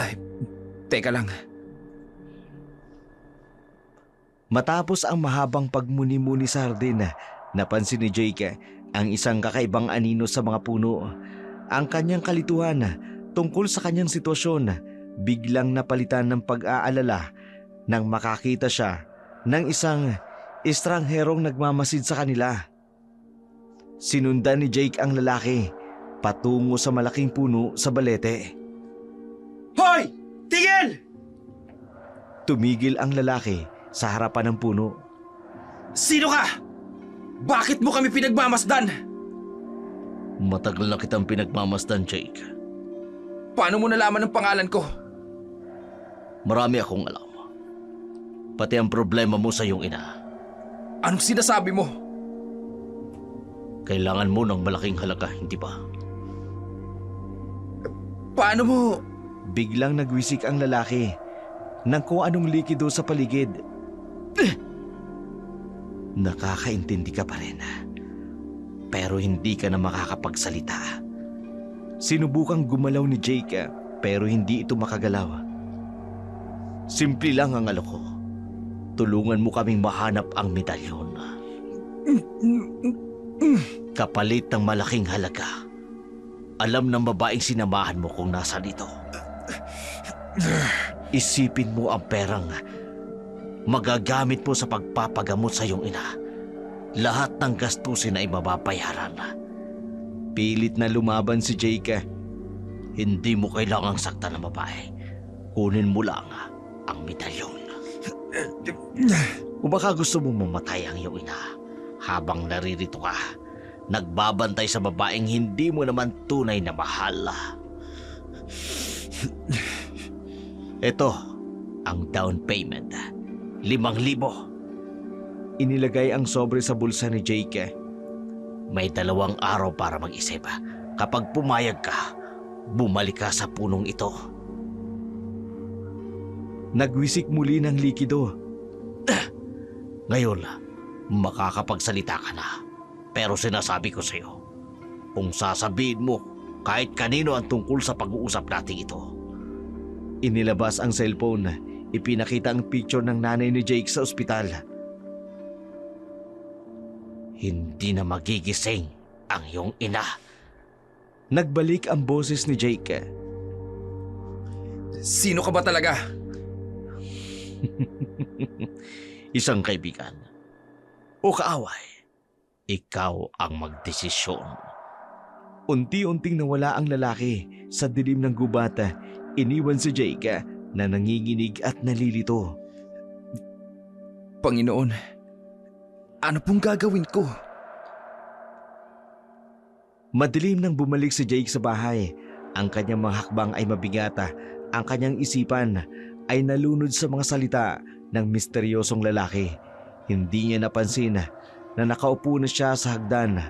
Ay, teka lang. Matapos ang mahabang pagmuni-muni sa hardin, napansin ni Jake ang isang kakaibang anino sa mga puno. Ang kanyang kalituhan tungkol sa kanyang sitwasyon biglang napalitan ng pag-aalala nang makakita siya ng isang estrangherong nagmamasid sa kanila. Sinundan ni Jake ang lalaki patungo sa malaking puno sa balete. Hoy! Tigil! Tumigil ang lalaki sa harapan ng puno. Sino ka? Bakit mo kami pinagmamasdan? Matagal na kitang pinagmamasdan, Jake. Paano mo nalaman ang pangalan ko? Marami akong alam. Pati ang problema mo sa iyong ina. Anong sinasabi mo? Kailangan mo ng malaking halaga, hindi ba? Paano mo? Biglang nagwisik ang lalaki ng kung anong likido sa paligid. Nakakaintindi ka pa rin. Pero hindi ka na makakapagsalita. Sinubukang gumalaw ni Jake pero hindi ito makagalaw. Simple lang ang alok ko. Tulungan mo kaming mahanap ang medalyon. Kapalit ng malaking halaga. Alam ng babaeng sinamahan mo kung nasaan ito. Isipin mo ang perang magagamit mo sa pagpapagamot sa iyong ina. Lahat ng gastusin ay mababayaran. Pilit na lumaban si Jake. Hindi mo kailangang saktan ng babae. Kunin mo lang ang medalyon. O baka gusto mo mamatay ang iyong ina habang naririto ka, nagbabantay sa babaeng hindi mo naman tunay na mahal. Ito ang down payment. 5,000. Inilagay ang sobre sa bulsa ni Jake. May 2 araw para mag-isip. Kapag pumayag ka, bumalik ka sa punong ito. Nagwisik muli ng likido. Ngayon, makakapagsalita ka na. Pero sinasabi ko sa iyo, kung sasabihin mo kahit kanino ang tungkol sa pag-uusap natin ito. Inilabas ang cellphone. Ipinakita ang picture ng nanay ni Jake sa ospital. Hindi na magigising ang iyong ina. Nagbalik ang boses ni Jake. Sino ka ba talaga? Isang kaibigan o kaaway. Ikaw ang magdesisyon. Unti-unting nawala ang lalaki sa dilim ng gubata. Iniwan si Jake na nanginginig at nalilito. Panginoon, ano pong gagawin ko? Madilim nang bumalik si Jake sa bahay. Ang kanyang mga hakbang ay mabigata. Ang kanyang isipan ay nalunod sa mga salita ng misteryosong lalaki. Hindi niya napansin na nakaupo na siya sa hagdan.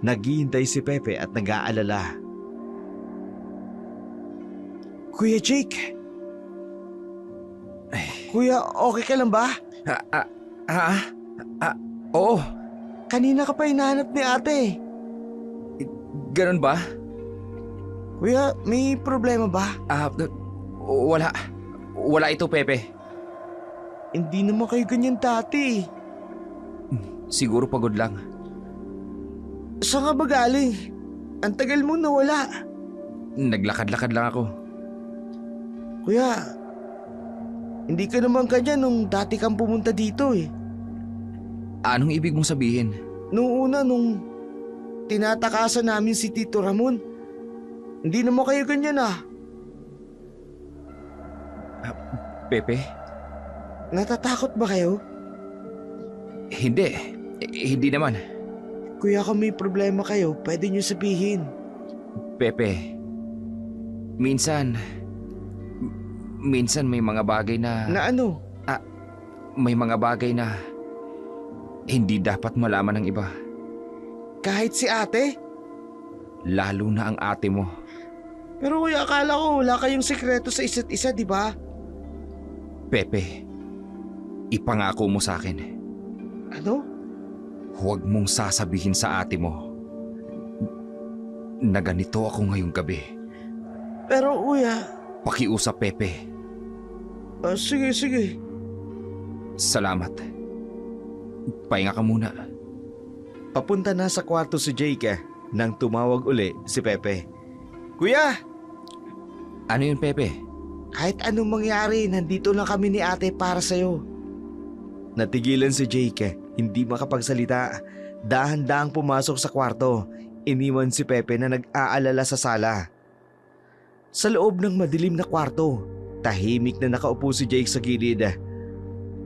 Naghihintay si Pepe at nag-aalala. Kuya Jake? Kuya, okay ka lang ba? Oo. Kanina ka pa hinahanap ni ate. Ganun ba? Kuya, may problema ba? Wala. Wala ito, Pepe. Hindi naman kayo ganyan dati. Siguro pagod lang. Saan ka ba galing? Ang tagal mong nawala. Naglakad-lakad lang ako. Kuya, hindi ka naman ganyan nung dati kang pumunta dito eh. Anong ibig mong sabihin? Nung tinatakasan namin si Tito Ramon, hindi naman kayo ganyan ah. Pepe? Natatakot ba kayo? Hindi. Hindi naman. Kuya, kung may problema kayo, pwede niyo sabihin. Pepe, minsan may mga bagay na... Na ano? May mga bagay na hindi dapat malaman ng iba. Kahit si ate? Lalo na ang ate mo. Pero kuya, akala ko wala kayong sikreto sa isa't isa, di ba? Pepe, ipangako mo sa akin. Ano? Huwag mong sasabihin sa ate mo na ganito ako ngayong gabi. Pero kuya... Pakiusap, Pepe. Sige. Salamat. Pahinga ka muna. Papunta na sa kwarto si Jake nang tumawag uli si Pepe. Kuya! Ano yun, Pepe? Kahit anong mangyari, nandito lang kami ni ate para sa'yo. Natigilan si Jake, hindi makapagsalita. Dahan-dahang pumasok sa kwarto, iniwan si Pepe na nag-aalala sa sala. Sa loob ng madilim na kwarto, tahimik na nakaupo si Jake sa gilid.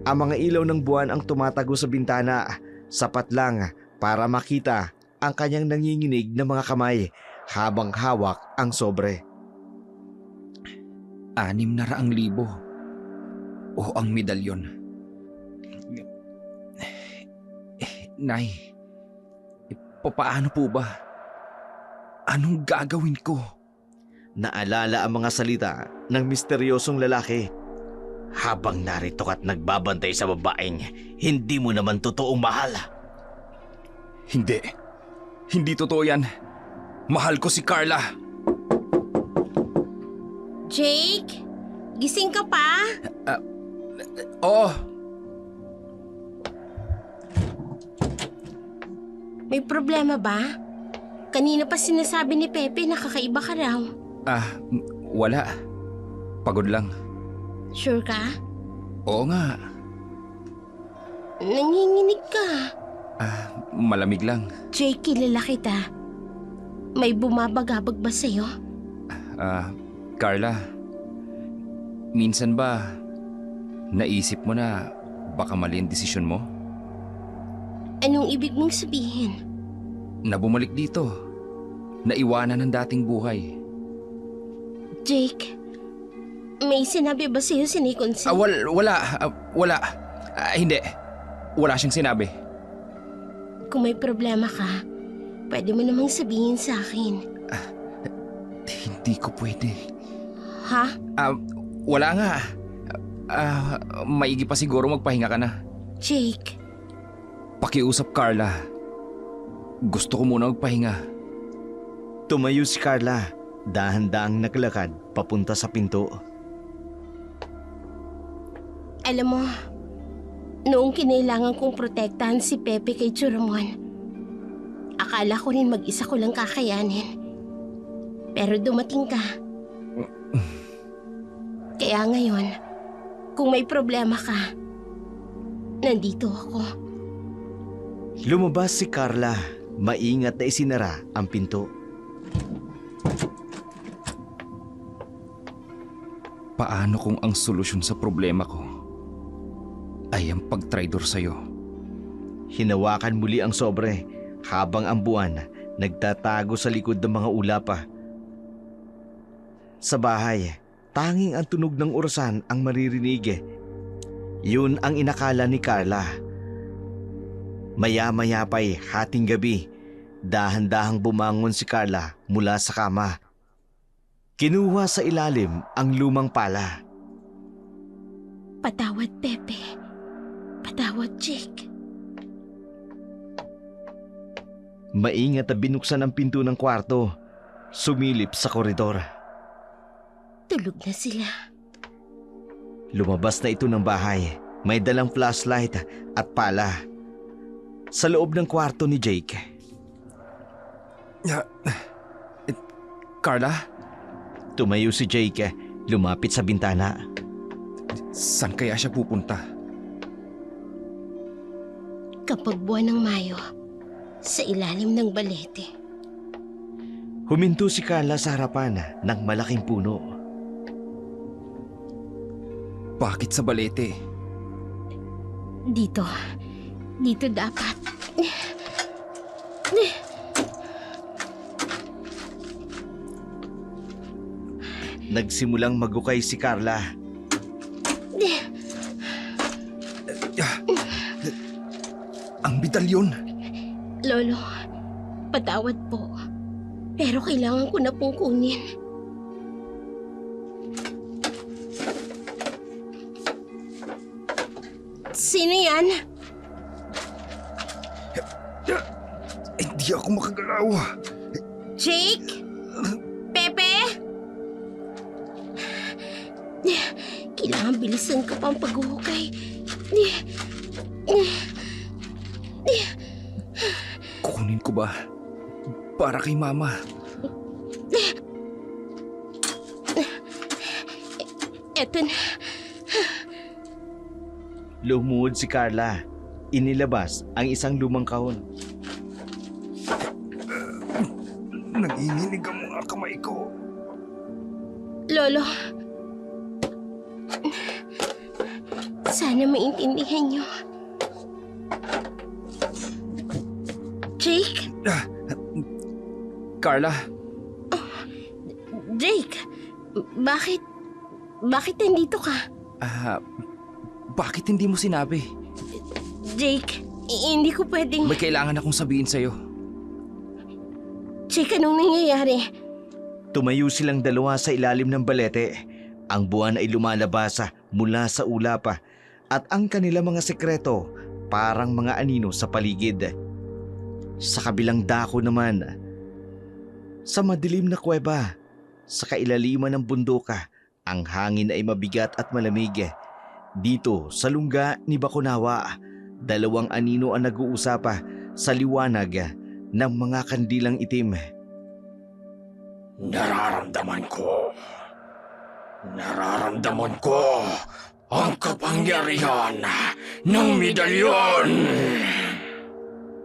Ang mga ilaw ng buwan ang tumatago sa bintana, sapat lang para makita ang kanyang nanginginig na mga kamay habang hawak ang sobre. 600,000 o ang medalyon. Nay, paano po ba? Anong gagawin ko? Naalala ang mga salita ng misteryosong lalaki. Habang narito ka't nagbabantay sa babaeng hindi mo naman totoong mahal. Hindi. Hindi totoo yan. Mahal ko si Carla. Jake? Gising ka pa? Oo. May problema ba? Kanina pa sinasabi ni Pepe na kakaiba ka raw. Wala. Pagod lang. Sure ka? Oo nga. Nanginginig ka. Malamig lang. Jake, kilala kita. May bumabagabag ba sa'yo? Carla, minsan ba naisip mo na baka mali ang desisyon mo? Anong ibig mong sabihin? Na bumalik dito. Naiwanan ang dating buhay. Jake, may sinabi ba sa'yo si Nicholson? Wala. Hindi. Wala siyang sinabi. Kung may problema ka, pwede mo namang sabihin sa akin. Hindi ko pwede. Ha? Wala nga. Maigi pa siguro magpahinga ka na. Jake, Pakiusap, Carla. Gusto ko muna magpahinga. Tumayo si Carla, dahan-dahang naglakad papunta sa pinto. alam mo, noong kinailangan kong protektahan si Pepe kay Churamon, akala ko rin mag-isa ko lang kakayanin. Pero dumating ka. Kaya ngayon, kung may problema ka, nandito ako. Lumabas si Carla, maingat na isinara ang pinto. Paano kung ang solusyon sa problema ko ay ang pagtraidor sa'yo? Hinawakan muli ang sobre habang ang buwan nagtatago sa likod ng mga ulapa. Sa bahay, tanging ang tunog ng orasan ang maririnig. Yun ang inakala ni Carla. Maya-maya pa'y hating gabi, dahan-dahang bumangon si Carla mula sa kama. Kinuha sa ilalim ang lumang pala. Patawad, Pepe. Patawad, Jake. Maingat na binuksan ang pinto ng kwarto, sumilip sa koridor. Tulog na sila. Lumabas na ito ng bahay, may dalang flashlight at pala. Sa loob ng kwarto ni Jake. Carla? Tumayo si Jake, lumapit sa bintana. Saan kaya siya pupunta? Kapag buwan ng Mayo, sa ilalim ng balete. Huminto si Carla sa harapan ng malaking puno. Bakit sa balete? Dito. Dito dapat. Nagsimulang magukay si Carla. Ang medalyon! Lolo, patawad po. Pero kailangan ko na pong kunin. Sino yan? Hindi ako makagalaw. Jake? Pepe? Kailangan bilisan ka pang paghuhukay. Kukunin ko ba? Para kay Mama. Eto na. Lumuhod si Carla. Inilabas ang isang lumang kahon. Lolo, sana maintindihan niyo. Jake? Carla, Jake, bakit nandito ka? bakit hindi mo sinabi? Jake, hindi ko pwedeng... May kailangan akong sabihin sa'yo. Jake, anong nangyayari? Tumayo silang dalawa sa ilalim ng balete. Ang buwan ay lumalabas mula sa ulapa at ang kanilang mga sekreto parang mga anino sa paligid. Sa kabilang dako naman, sa madilim na kuweba, sa kailaliman ng bunduka, ang hangin ay mabigat at malamig. Dito sa lungga ni Bakunawa, dalawang anino ang nag-uusap sa liwanag ng mga kandilang itim. Nararamdaman ko ang kapangyarihan ng medalyon.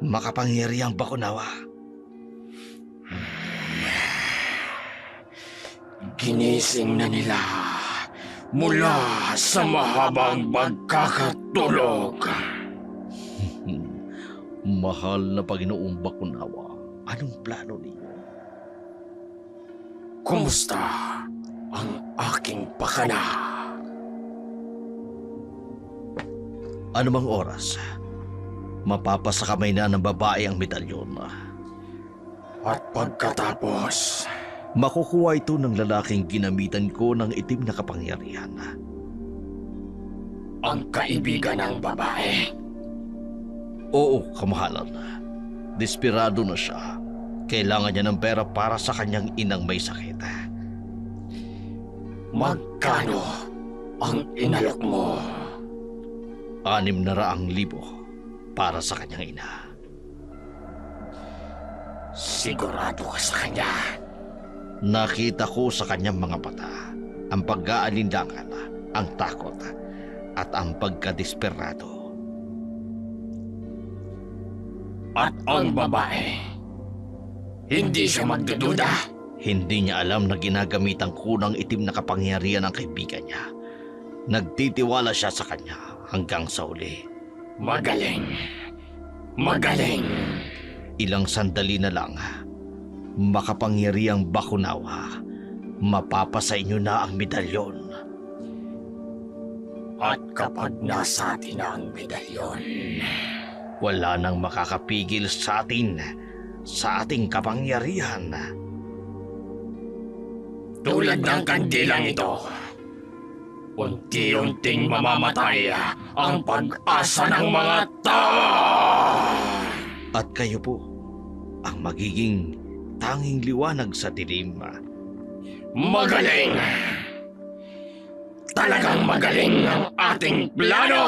Makapangyarihang Bakunawa. Ginising na nila mula sa mahabang pagkakatulog. Mahal na Panginoong Bakunawa, anong plano niyo? Kumusta ang aking pakana? Anumang oras, mapapasakamay na ng babae ang medalyon. At pagkatapos, Makukuha ito ng lalaking ginamitan ko ng itim na kapangyarihan. ang kaibigan ng babae. Oo, kamahalan. Desperado na siya. Kailangan niya ng pera para sa kanyang inang may sakit. Magkano ang inalok mo? 600,000 para sa kanyang ina. Sigurado ka sa kanya. Nakita ko sa kanyang mga mata ang pag-aalinlangan, ang takot, at ang pagkadesperado. At ang babae, hindi siya magdududa. Hindi niya alam na ginagamitan ko ng itim na kapangyarihan ng kaibigan niya. Nagtitiwala siya sa kanya hanggang sa uli. Magaling. Magaling. Ilang sandali na lang, makapangyarihang Bakunawa, mapapasa inyo na ang medalyon. At kapag nasa atin na ang medalyon, Wala nang makakapigil sa atin, sa ating kapangyarihan. tulad ng kandilang ito, unti-unting mamamatay ang pag-asa ng mga tao. At kayo po, ang magiging tanging liwanag sa dilim. Magaling! Talagang magaling ang ating plano!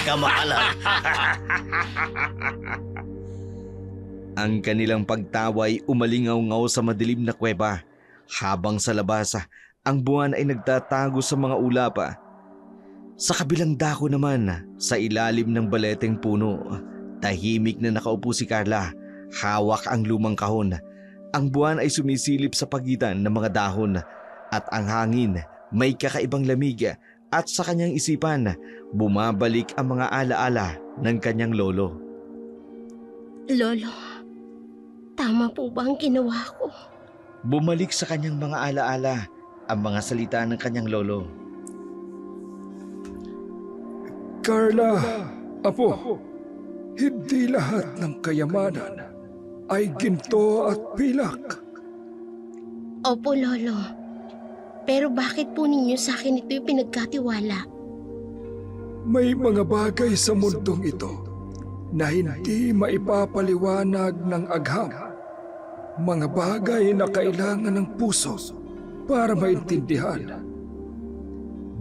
Kamahalan! Ang kanilang pagtaway umalingaw-ngaw sa madilim na kuweba, habang sa labas ang buwan ay nagtatago sa mga ulapa. Sa kabilang dako naman, sa ilalim ng baleteng puno, tahimik na nakaupo si Carla, hawak ang lumang kahon. Ang buwan ay sumisilip sa pagitan ng mga dahon at ang hangin may kakaibang lamig at sa kanyang isipan, bumabalik ang mga alaala ng kanyang lolo. Lolo, tama po ba ang ginawa ko? Bumalik sa kanyang mga alaala ang mga salita ng kanyang lolo. Carla, apo, hindi lahat ng kayamanan ay ginto at pilak. Opo, Lolo. Pero bakit po ninyo sa akin ito'y pinagkatiwala? May mga bagay sa mundong ito na hindi maipapaliwanag ng agham. Mga bagay na kailangan ng puso para maintindihan.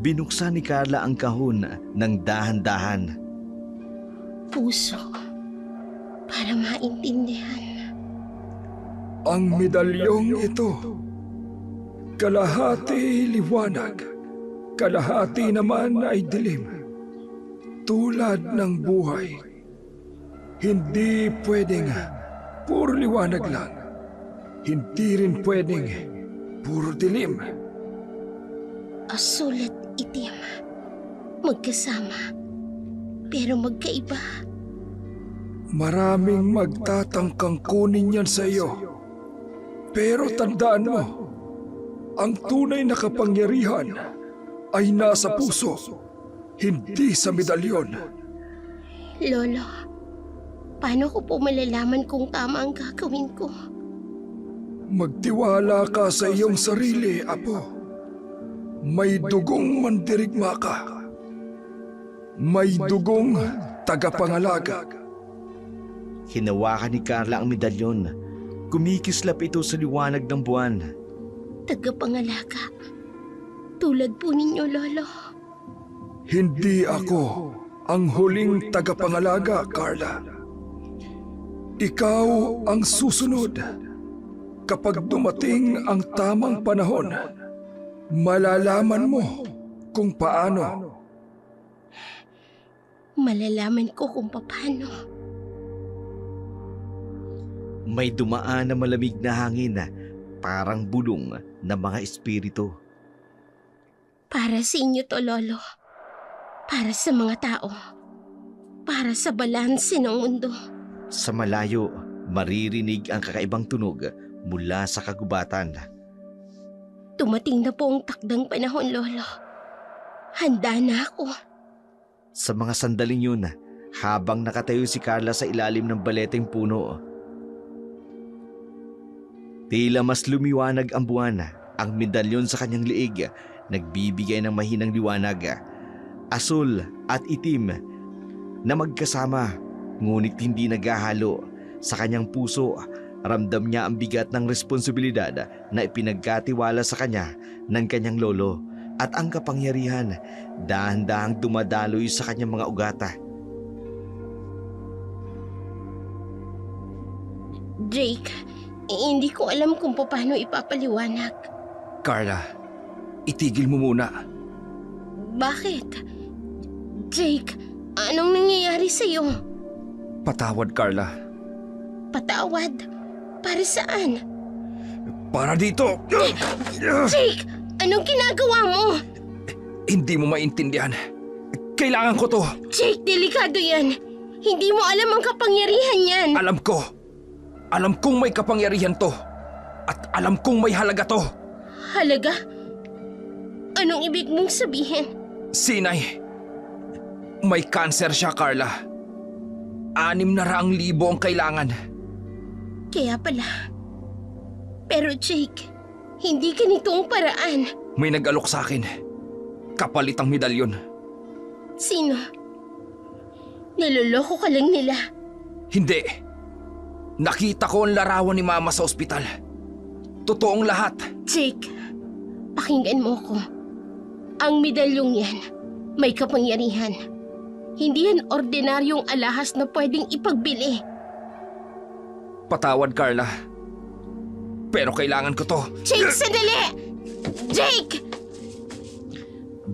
Binuksan ni Carla ang kahon ng dahan-dahan. Puso. Para maintindihan. Ang medalyong ito, kalahati liwanag, kalahati naman ay dilim. Tulad ng buhay, hindi pwedeng puro liwanag lang. hindi rin pwedeng puro dilim. Asul at itim. Magkasama. Pero magkaiba. Maraming magtatangkang kunin yan sa iyo. Pero tandaan mo, ang tunay na kapangyarihan ay nasa puso, hindi sa medalyon. Lolo, paano ko po malalaman kung tama ang gagawin ko? Magtiwala ka sa iyong sarili, Apo. May dugong mandirigma ka. May dugong tagapangalaga. Hinawakan ni Carla ang medalyon. Kumikislap ito sa liwanag ng buwan. Tagapangalaga. Tulad po ninyo, Lolo. Hindi ako ang huling tagapangalaga, Carla. Ikaw ang susunod. Kapag dumating ang tamang panahon, malalaman mo kung paano. Malalaman ko kung paano. May dumaan na malamig na hangin, parang bulong ng mga espiritu. Para sa inyo to, Lolo. Para sa mga tao. Para sa balanse ng mundo. Sa malayo, maririnig ang kakaibang tunog mula sa kagubatan. Dumating na po ang takdang panahon, Lolo. Handa na ako. Sa mga sandaling yun, habang nakatayo si Carla sa ilalim ng baleteng puno, tila mas lumiwanag ang buwan. Ang medalyon sa kanyang liig nagbibigay ng mahinang liwanag. Asul at itim na magkasama, ngunit hindi naghahalo. Sa kanyang puso, ramdam niya ang bigat ng responsibilidad na ipinagkatiwala sa kanya ng kanyang lolo at ang kapangyarihan dahan-dahang dumadaloy sa kanyang mga ugata. Drake, hindi ko alam kung paano ipapaliwanag. Carla, itigil mo muna. Bakit? Drake, anong nangyayari sa'yo? Patawad, Carla. Patawad? Para saan? Para dito! Drake, anong ginagawa mo? Hindi mo maintindihan. Kailangan ko to. Jake, delikado yan. Hindi mo alam ang kapangyarihan yan. Alam ko. Alam kong may kapangyarihan to. At alam kong may halaga to. Halaga? Anong ibig mong sabihin? Sinay. May cancer siya, Carla. 600,000 ang kailangan. Kaya pala. Pero Jake, hindi ganito ang paraan. May nag-alok sa akin. Kapalit ang medalyon. Sino? Niloloko ka lang nila. Hindi. Nakita ko ang larawan ni Mama sa ospital. Totoong lahat. Jake, pakinggan mo ko. Ang medalyong yan, may kapangyarihan. Hindi yan ordinaryong alahas na pwedeng ipagbili. Patawad, Carla. Pero kailangan ko to. Jake, sandali! Jake!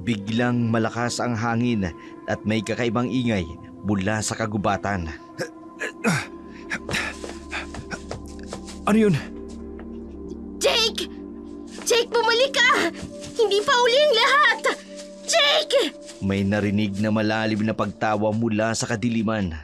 Biglang malakas ang hangin at may kakaibang ingay mula sa kagubatan. Ano yun? Jake! Jake, bumalik ka! Hindi pa uli ang lahat! Jake! May narinig na malalim na pagtawa mula sa kadiliman.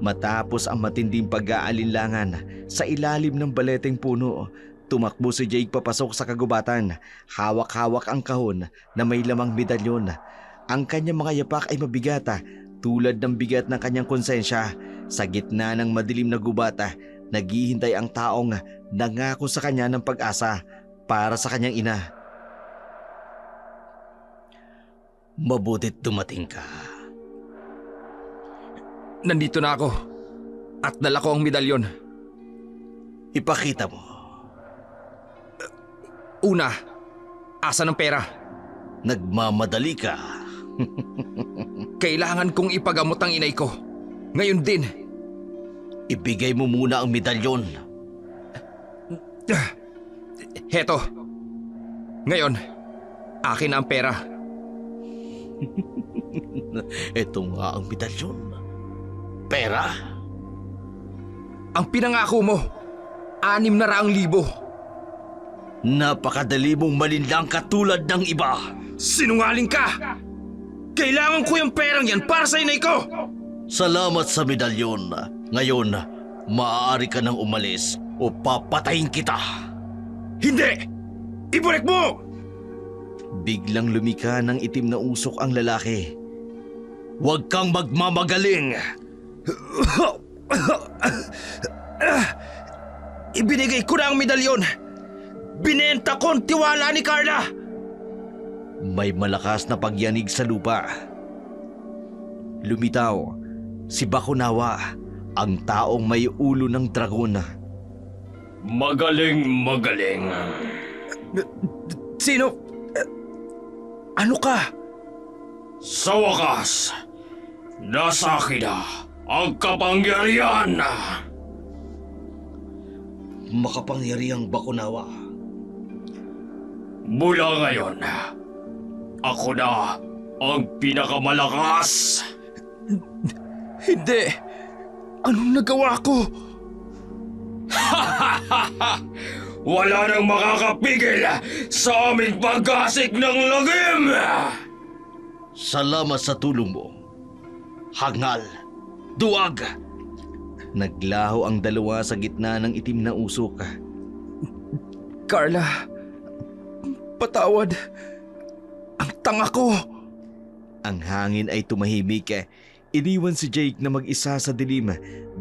Matapos ang matinding pag-aalinlangan sa ilalim ng baleteng puno, tumakbo si Jake papasok sa kagubatan. Hawak-hawak ang kahon na may lamang medalyon. Ang kanyang mga yapak ay mabigata, tulad ng bigat ng kanyang konsensya. Sa gitna ng madilim na gubata, naghihintay ang taong nangako sa kanya ng pag-asa para sa kanyang ina. Mabutit dumating ka. Nandito na ako. At dala ko ang medalyon. Ipakita mo. Una, asa ng pera? Nagmamadali ka. Kailangan kong ipagamot ang inay ko. Ngayon din. Ibigay mo muna ang medalyon. Heto. Ngayon, akin na ang pera. Ito nga ang medalyon. Pera? Ang pinangako mo, 600,000. Napakadali mong malinlang katulad ng iba. Sinungaling ka! Kailangan ko yung perang yan para sa inay ko! Salamat sa medalyon. Ngayon, maaari ka nang umalis o papatayin kita. Hindi! Ibalik mo! Biglang lumika ng itim na usok ang lalaki. Huwag kang magmamagaling. Ibinigay ko na ang medalyon! Binenta ko ang tiwala ni Carla! May malakas na pagyanig sa lupa. Lumitaw si Bakunawa, ang taong may ulo ng dragon. Magaling. Sino? Ano ka? Sa wakas, nasa akin na ang kapangyarihan. Makapangyarihang Bakunawa. Mula ngayon, ako na ang pinakamalakas. Hindi! Anong nagawa ko? Wala nang makakapigil sa aming pagkasik ng lagim! Salamat sa tulong mo. Hangal, duwag. Naglaho ang dalawa sa gitna ng itim na usok. Carla, patawad. Ang tanga ko! Ang hangin ay tumahimik. Iniwan si Jake na mag-isa sa dilim.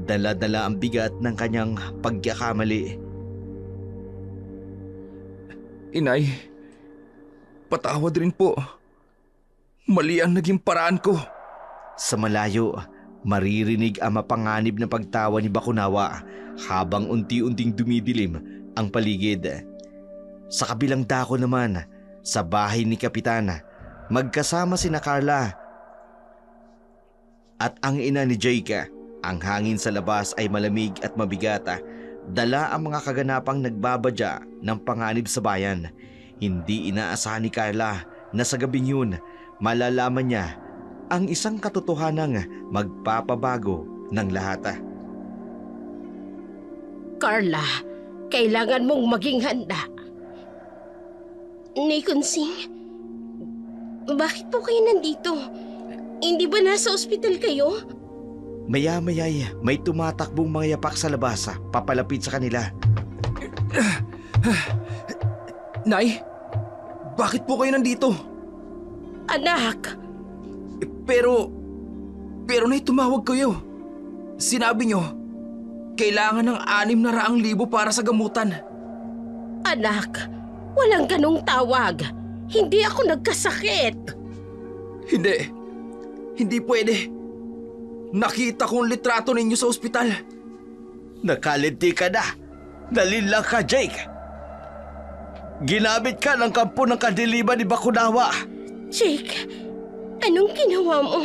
Dala-dala ang bigat ng kanyang pagkakamali. Inay, patawad rin po. Mali ang naging paraan ko. Sa malayo, maririnig ang mapanganib na pagtawa ni Bakunawa habang unti-unting dumidilim ang paligid. Sa kabilang dako naman, sa bahay ni Kapitana, magkasama sina Carla at ang ina ni Jake. Ang hangin sa labas ay malamig at mabigat. Dala ang mga kaganapang nagbabadya ng panganib sa bayan. Hindi inaasahan ni Carla na sa gabing yun, malalaman niya ang isang katotohanang magpapabago ng lahat. Carla, kailangan mong maging handa. Nikonsing, bakit po kayo nandito? Hindi ba nasa ospital kayo? Maya-maya'y may tumatakbong mga yapak sa labas, papalapit sa kanila. Nay, bakit po kayo nandito? Anak, Pero nay, tumawag kayo. Sinabi nyo, kailangan ng 600,000 para sa gamutan. anak, walang ganong tawag. Hindi ako nagkasakit. Hindi pwede. Nakita kong litrato ninyo sa ospital. Nakalinti ka na. Nalinlang ka, Jake. Ginamit ka ng kampo ng kadiliman ni Bakunawa. Jake, anong ginawa mo?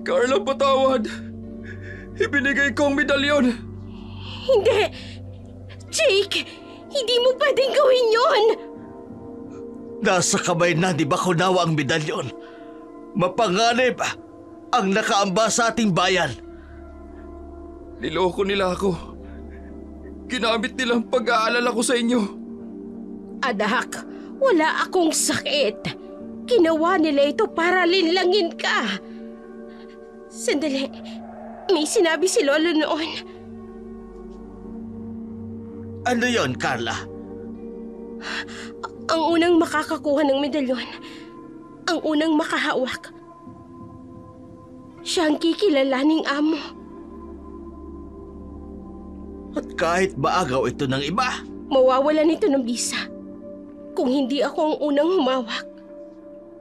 Carla, patawad. Ibinigay ko ang medalyon. Hindi! Jake, hindi mo pwedeng gawin yon! Nasa kamay na ni Bakunawa ang medalyon. Mapanganib ang nakaamba sa ating bayan. Niloko nila ako. Ginamit nila ang pag-aalala ko sa inyo. Anak, wala akong sakit. Ginawa nila ito para linlangin ka. Sandali, may sinabi si Lolo noon. Ano yon, Carla? Ang unang makakakuha ng medalyon, ang unang makahawak, siya ang kikilalaning amo. At kahit maagaw ito ng iba, Mawawalan ito ng bisa kung hindi ako ang unang humawak.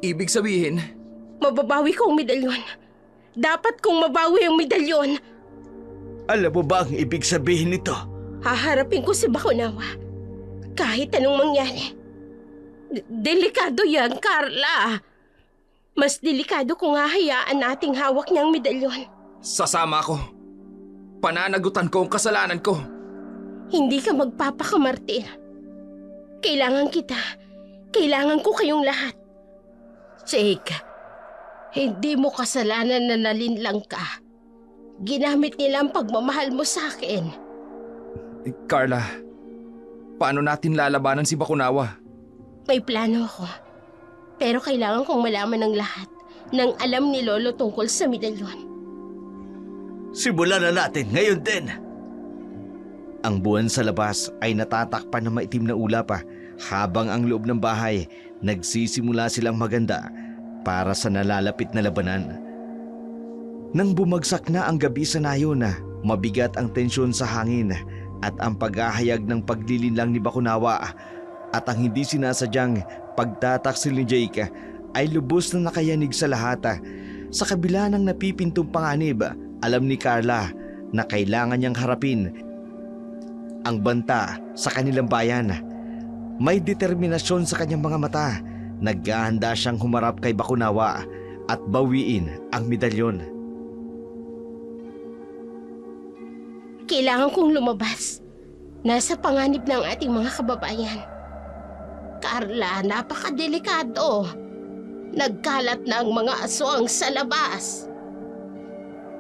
Ibig sabihin, Mababawi ko ang medalyon. Dapat kong mabawi ang medalyon. alam mo ba ang ibig sabihin nito? Haharapin ko si Bakunawa. Kahit anong mangyari. Delikado yan, Carla. Mas delikado kung hahayaan nating hawak niyang medalyon. sasama ako. Pananagutan ko ang kasalanan ko. Hindi ka magpapakamartir. Kailangan kita. Kailangan ko kayong lahat. Jake, hindi mo kasalanan na nalinlang ka. Ginamit nila ang pagmamahal mo sa akin. Carla, paano natin lalabanan si Bakunawa? May plano ako. Pero kailangan kong malaman ng lahat ng alam ni Lolo tungkol sa medalyon. Simulan na natin ngayon din. Ang buwan sa labas ay natatakpan ng maitim na ulap habang ang loob ng bahay nagsisimula silang maganda para sa nalalapit na labanan. Nang bumagsak na ang gabi sa nayon, mabigat ang tensyon sa hangin at ang paghahayag ng paglilinlang ni Bakunawa at ang hindi sinasadyang pagtataksil ni Jake ay lubos na nakayanig sa lahat. Sa kabila ng napipintong panganib, alam ni Carla na kailangan niyang harapin ang banta sa kanilang bayan. May determinasyon sa kanyang mga mata. Naghahanda siyang humarap kay Bakunawa at bawiin ang medalyon. Kailangan kong lumabas. Nasa panganib ng ating mga kababayan. Carla, napakadelikado. Nagkalat na ang mga aswang sa labas.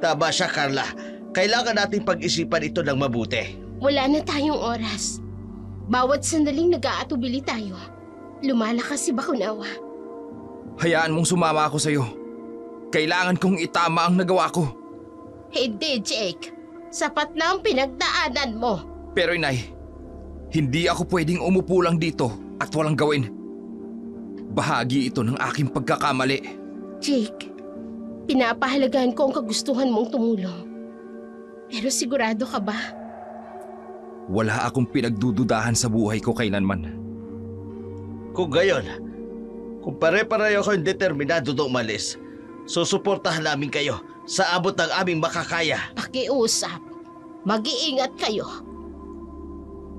Tama siya, Carla. Kailangan natin pag-isipan ito ng mabuti. Wala na tayong oras. Bawat sandaling nag-aatubili tayo, lumalakas si Bakunawa. Hayaan mong sumama ako sa'yo. Kailangan kong itama ang nagawa ko. Hindi, Jake. Sapat na ang pinagdaanan mo. Pero inay, hindi ako pwedeng umupo lang dito at walang gawin. Bahagi ito ng aking pagkakamali. Jake, pinapahalagahan ko ang kagustuhan mong tumulong. Pero sigurado ka ba? Wala akong pinagdududahan sa buhay ko kailanman. Kung gayon, kung pare-pareho kayong determinado na umalis, susuportahan namin kayo sa abot ng aming makakaya. Pakiusap. Mag-iingat kayo.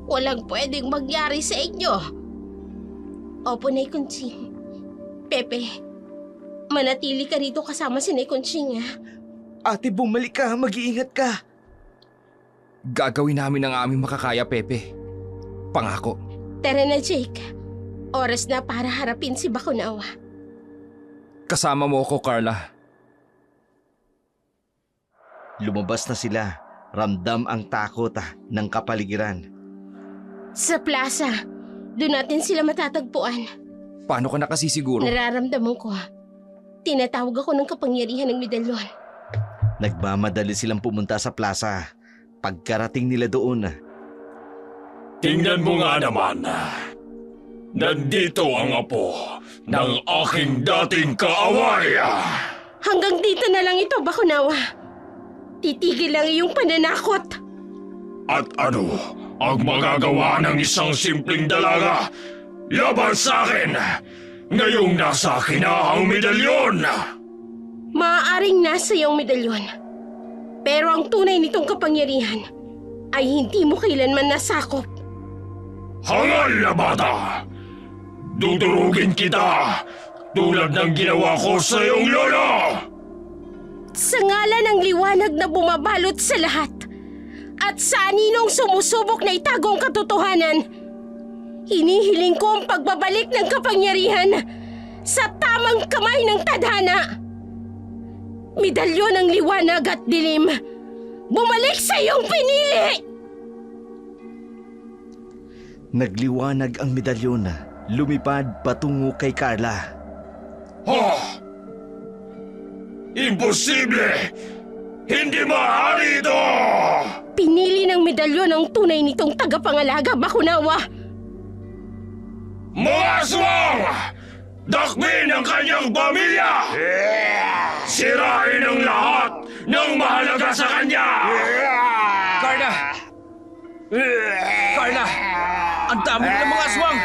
Walang pwedeng mangyari sa inyo. Opo, Nay Conching. Pepe, manatili ka rito kasama si Nay Conching, ha? Ate, bumalik ka. Mag-iingat ka. Gagawin namin ang aming makakaya, Pepe. Pangako. Tara na, Jake. Oras na para harapin si Bakunawa. Kasama mo ako, Carla. Lumabas na sila. Ramdam ang takot ng kapaligiran. Sa plaza, doon natin sila matatagpuan. Paano ka nakasisiguro? Nararamdaman ko. Tinatawag ako ng kapangyarihan ng medalyon. Nagmamadali silang pumunta sa plaza. Pagkarating nila doon, Tingnan mo nga naman. Nandito ang apo ng aking dating kaaway. Hanggang dito na lang ito, Bakunawa. Titigil lang iyong pananakot. At ano ang magagawa ng isang simpleng dalaga laban sa akin? Ngayong nasa akin na ang medalyon. Maaaring nasa iyong medalyon. Pero ang tunay nitong kapangyarihan ay hindi mo kailanman nasakop. Hangal na bata! Dudurugin kita tulad ng ginawa ko sa iyong lolo! Sa ngalan ng liwanag na bumabalot sa lahat at sa aninong sumusubok na itagong katotohanan, hinihiling ko ang pagbabalik ng kapangyarihan sa tamang kamay ng tadhana. Medalyon ng liwanag at dilim, bumalik sa iyong pinili! nagliwanag ang medalyon. Lumipad patungo kay Carla. Imposible! Hindi maaari ito! Pinili ng medalyon ang tunay nitong tagapangalaga, Bakunawa. Mga aswang! Dakmin ang kanyang pamilya! Sirain ang lahat ng mahalaga sa kanya! Carla! Carla! Ang dami ng mga aswang!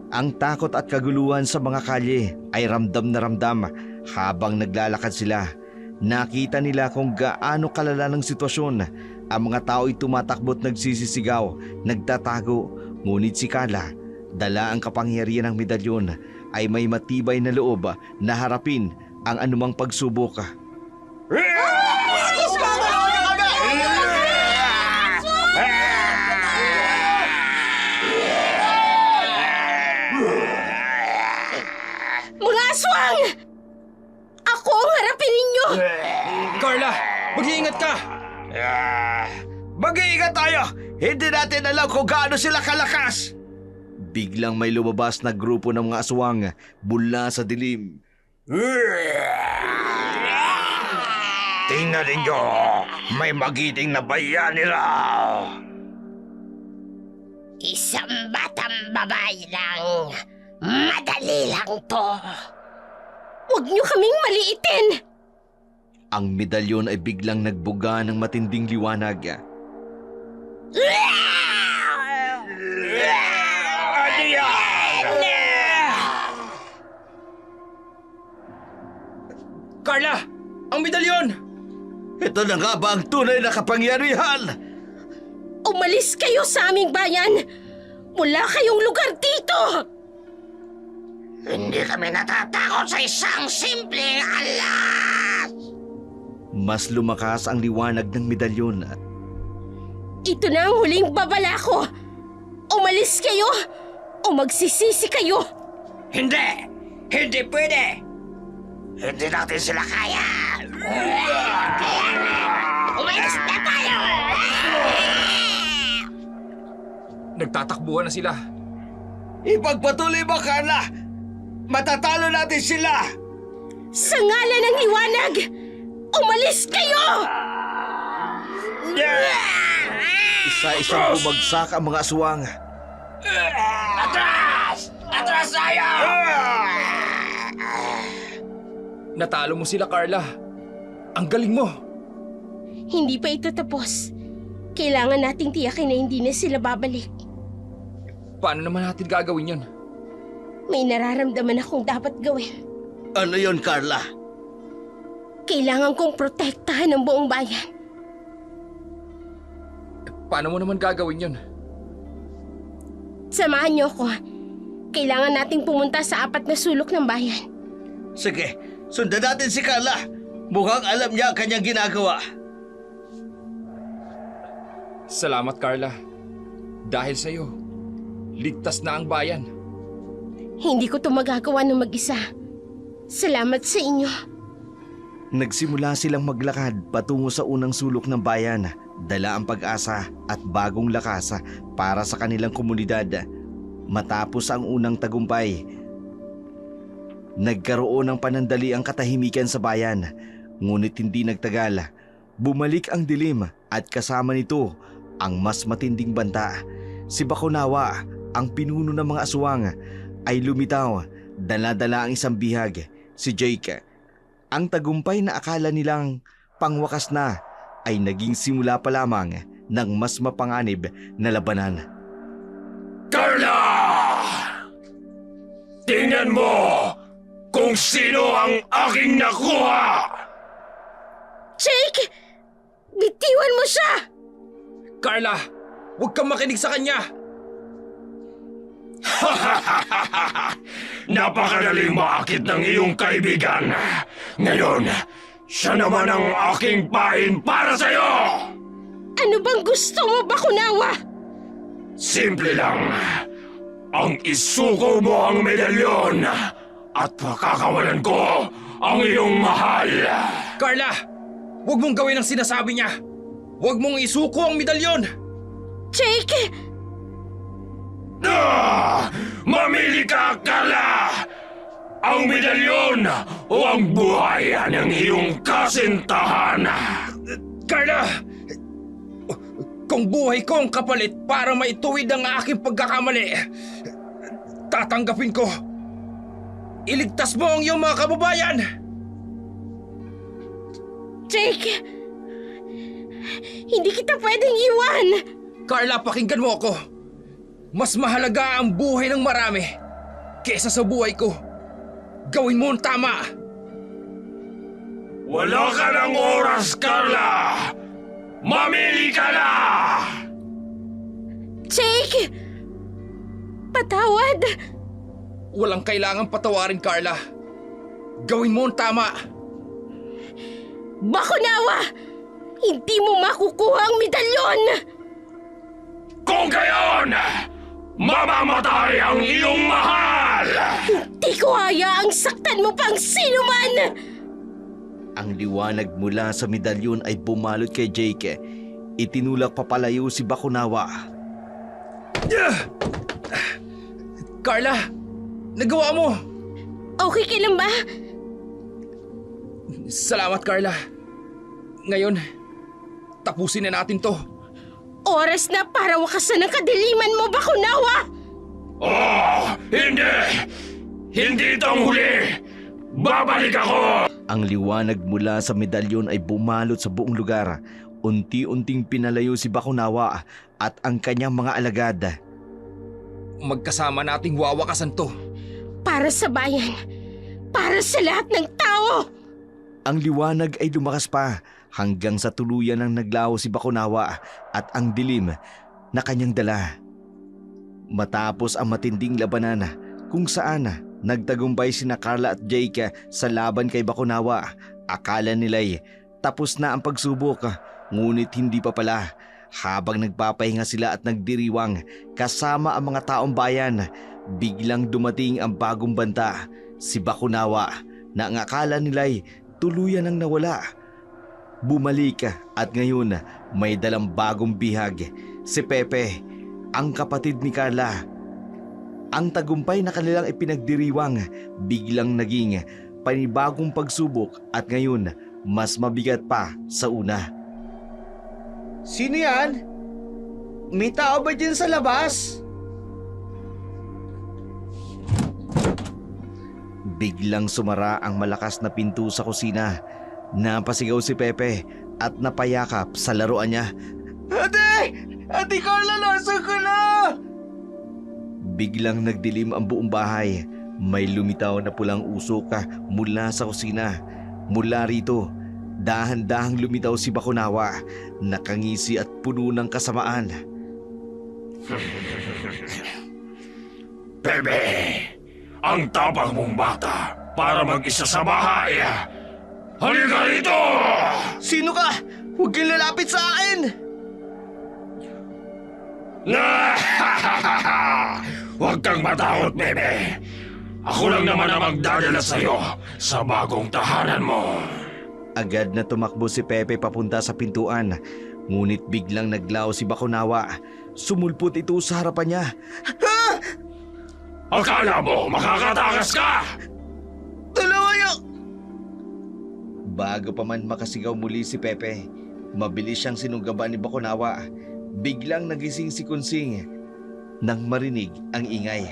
Ang takot at kaguluhan sa mga kalye ay ramdam na ramdam habang naglalakad sila. Nakita nila kung gaano kalala ng sitwasyon. Ang mga tao'y tumatakbo't nagsisisigaw, nagtatago. Ngunit si Carla, dala ang kapangyarihan ng medalyon, ay may matibay na loob na harapin ang anumang pagsubok. aswang! Ako ang harapin ninyo! Carla, mag-iingat ka! Mag-iingat tayo! Hindi natin alam kung gaano sila kalakas! Biglang may lumabas na grupo ng mga aswang mula sa dilim. Tingnan ninyo, may magiting na bayani nila. Isang batang babae lang. Madali lang to. Huwag niyo kaming maliitin! Ang medalyon ay biglang nagbuga ng matinding liwanag. Ano yan? Carla, ang medalyon! Ito na nga ba ang tunay na kapangyarihan? Umalis kayo sa aming bayan! Wala kayong lugar dito! Hindi kami natatakot sa isang simpleng alas! Mas lumakas ang liwanag ng medalyon. Ito na ang huling babala ko! Umalis kayo o magsisisi kayo! Hindi! Hindi pwede! Hindi natin sila kaya! Umalis na tayo! Nagtatakbuhan na sila. Ipagpatuloy mo, Carla! Matatalo natin sila! Sa ngalan ng liwanag! Umalis kayo! Isa-isang bumagsak ang mga aswang. Atras! Atras tayo! Natalo mo sila, Carla. Ang galing mo. Hindi pa ito tapos. Kailangan nating tiyakin na hindi na sila babalik. Paano naman natin gagawin yun? May nararamdaman akong dapat gawin. Ano yon, Carla? Kailangan kong protektahan ang buong bayan. Paano mo naman gagawin yun? Samahan niyo ako. Kailangan nating pumunta sa 4 na sulok ng bayan. Sige, sundan natin si Carla. Mukhang alam niya ang kanyang ginagawa. Salamat, Carla. Dahil sa'yo, ligtas na ang bayan. Hindi ko ito magagawa ng mag-isa. Salamat sa inyo. Nagsimula silang maglakad patungo sa unang sulok ng bayan, dala ang pag-asa at bagong lakas para sa kanilang komunidad. Matapos ang unang tagumpay, nagkaroon ng panandali ang katahimikan sa bayan. Ngunit hindi nagtagal, bumalik ang dilim at kasama nito ang mas matinding banta. Si Bakunawa, ang pinuno ng mga aswang, ay lumitaw, dala-dala ang isang bihag, si Jake. Ang tagumpay na akala nilang pangwakas na ay naging simula pa lamang ng mas mapanganib na labanan. Carla! Tingnan mo kung sino ang aking nakuha! Jake! Bitiwan mo siya! Carla, huwag kang makinig sa kanya! Napakadaling maakit ng iyong kaibigan. Ngayon, siya naman ang aking pain para sa'yo! Ano bang gusto mo, Bakunawa? Simple lang. Ang isuko mo ang medalyon at pakakawalan ko ang iyong mahal. Carla, huwag mong gawin ang sinasabi niya! Huwag mong isuko ang medalyon! Jake! Mamili ka, Carla! Ang medalyon o ang buhay ng iyong kasintahan! Carla! Kung buhay ko ang kapalit para maituwid ang aking pagkakamali, tatanggapin ko. Iligtas mo ang iyong mga kababayan! Jake! Hindi kita pwedeng iwan! Carla, pakinggan mo ako. Mas mahalaga ang buhay ng marami kesa sa buhay ko. Gawin mo ang tama. Wala ka ng oras, Carla! Mamili ka na! Jake! Patawad! Walang kailangang patawarin, Carla. Gawin mo ang tama. Bakunawa! Hindi mo makukuha ang medalyon! Kung gayon, mamamatay ang iyong mahal! Di ko hayaang saktan mo pang sino man! Ang liwanag mula sa medalyon ay bumalot kay Jake. Itinulak papalayo si Bakunawa. Carla! Nagawa mo! Okay ka lang ba? Salamat, Carla. Ngayon, tapusin na natin to. Oras na para wakasan ang kadiliman mo, Bakunawa! Oh, hindi! Hindi itong huli! Babalik ako! Ang liwanag mula sa medalyon ay bumalot sa buong lugar. Unti-unting pinalayo si Bakunawa at ang kanyang mga alagad. Magkasama nating wawakasan to. Para sa bayan. Para sa lahat ng tao! Ang liwanag ay lumakas pa hanggang sa tuluyan ng naglaho si Bakunawa at ang dilim na kanyang dala. Matapos ang matinding labanan kung saan nagtagumpay sina Carla at Jake sa laban kay Bakunawa, akala nila'y tapos na ang pagsubok, ngunit hindi pa pala. Habang nagpapahinga sila at nagdiriwang kasama ang mga taong bayan, biglang dumating ang bagong banta, si Bakunawa, na ang akala nila'y tuluyan ang nawala. Bumalik at ngayon may dalang bagong bihag, si Pepe, ang kapatid ni Carla. Ang tagumpay na kanilang ipinagdiriwang biglang naging panibagong pagsubok at ngayon mas mabigat pa sa una. Sino yan? May tao ba dyan sa labas? Biglang sumara ang malakas na pinto sa kusina. Napasigaw si Pepe at napayakap sa laruan niya. Ate! Ate Carla, nasa ka na! Biglang nagdilim ang buong bahay. May lumitaw na pulang usok mula sa kusina. Mula rito, dahan-dahang lumitaw si Bakunawa, nakangisi at puno ng kasamaan. Bebe, ang tapang mong bata para mag-isa sa bahay. Halika rito! Sino ka? Huwag kang lalapit sa akin! Huwag kang matakot, Bebe. Ako lang naman ang magdadala sa'yo sa bagong tahanan mo. Agad na tumakbo si Pepe papunta sa pintuan, ngunit biglang naglaho si Bakunawa. Sumulpot ito sa harapan niya. Akala mo makakatakas ka? Tulungan niyo! Bago pa man makasigaw muli si Pepe, mabilis siyang sinugaban ni Bakunawa. Biglang nagising si Kunsing nang marinig ang ingay.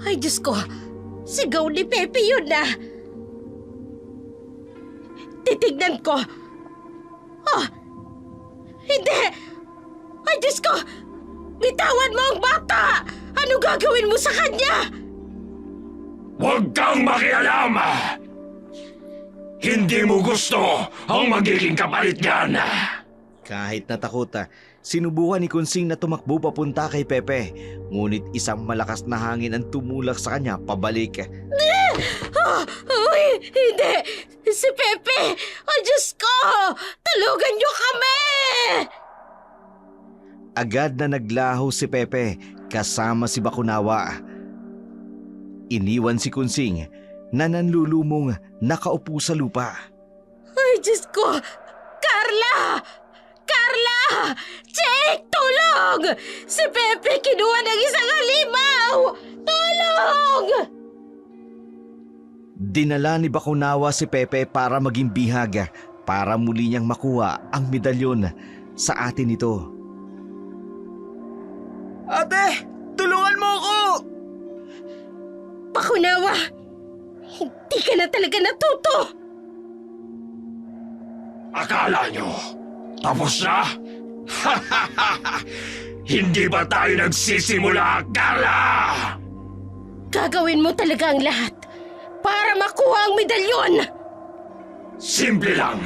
Ay, Diyos ko! Sigaw ni Pepe yun na! Titignan ko! Oh! Hindi! Ay, Diyos ko! Bitawan mo ang bata! Ano gagawin mo sa kanya? Huwag kang makialam! Hindi mo gusto ang magiging kapalit niyan! Kahit natakot, sinubukan ni Kunsing na tumakbo papunta kay Pepe, ngunit isang malakas na hangin ang tumulak sa kanya pabalik. Uy! Hindi! Si Pepe! Ay, Diyos ko! Talugan niyo kami! Agad na naglaho si Pepe kasama si Bakunawa. Iniwan si Kunsing na nanlulumong nakaupo sa lupa. Ay, Diyos ko! Carla! Carla! Jake, tulong! Si Pepe kinuha ng isang halimaw! Tulong! Dinala ni Bakunawa si Pepe para maging bihag, para muli niyang makuha ang medalyon sa atin ito. Ate! Tulungan mo ako! Bakunawa! Hindi ka na talaga natuto! Akala nyo, tapos na? Hindi ba tayo nagsisimula, Carla? Gagawin mo talaga ang lahat para makuha ang medalyon! Simple lang.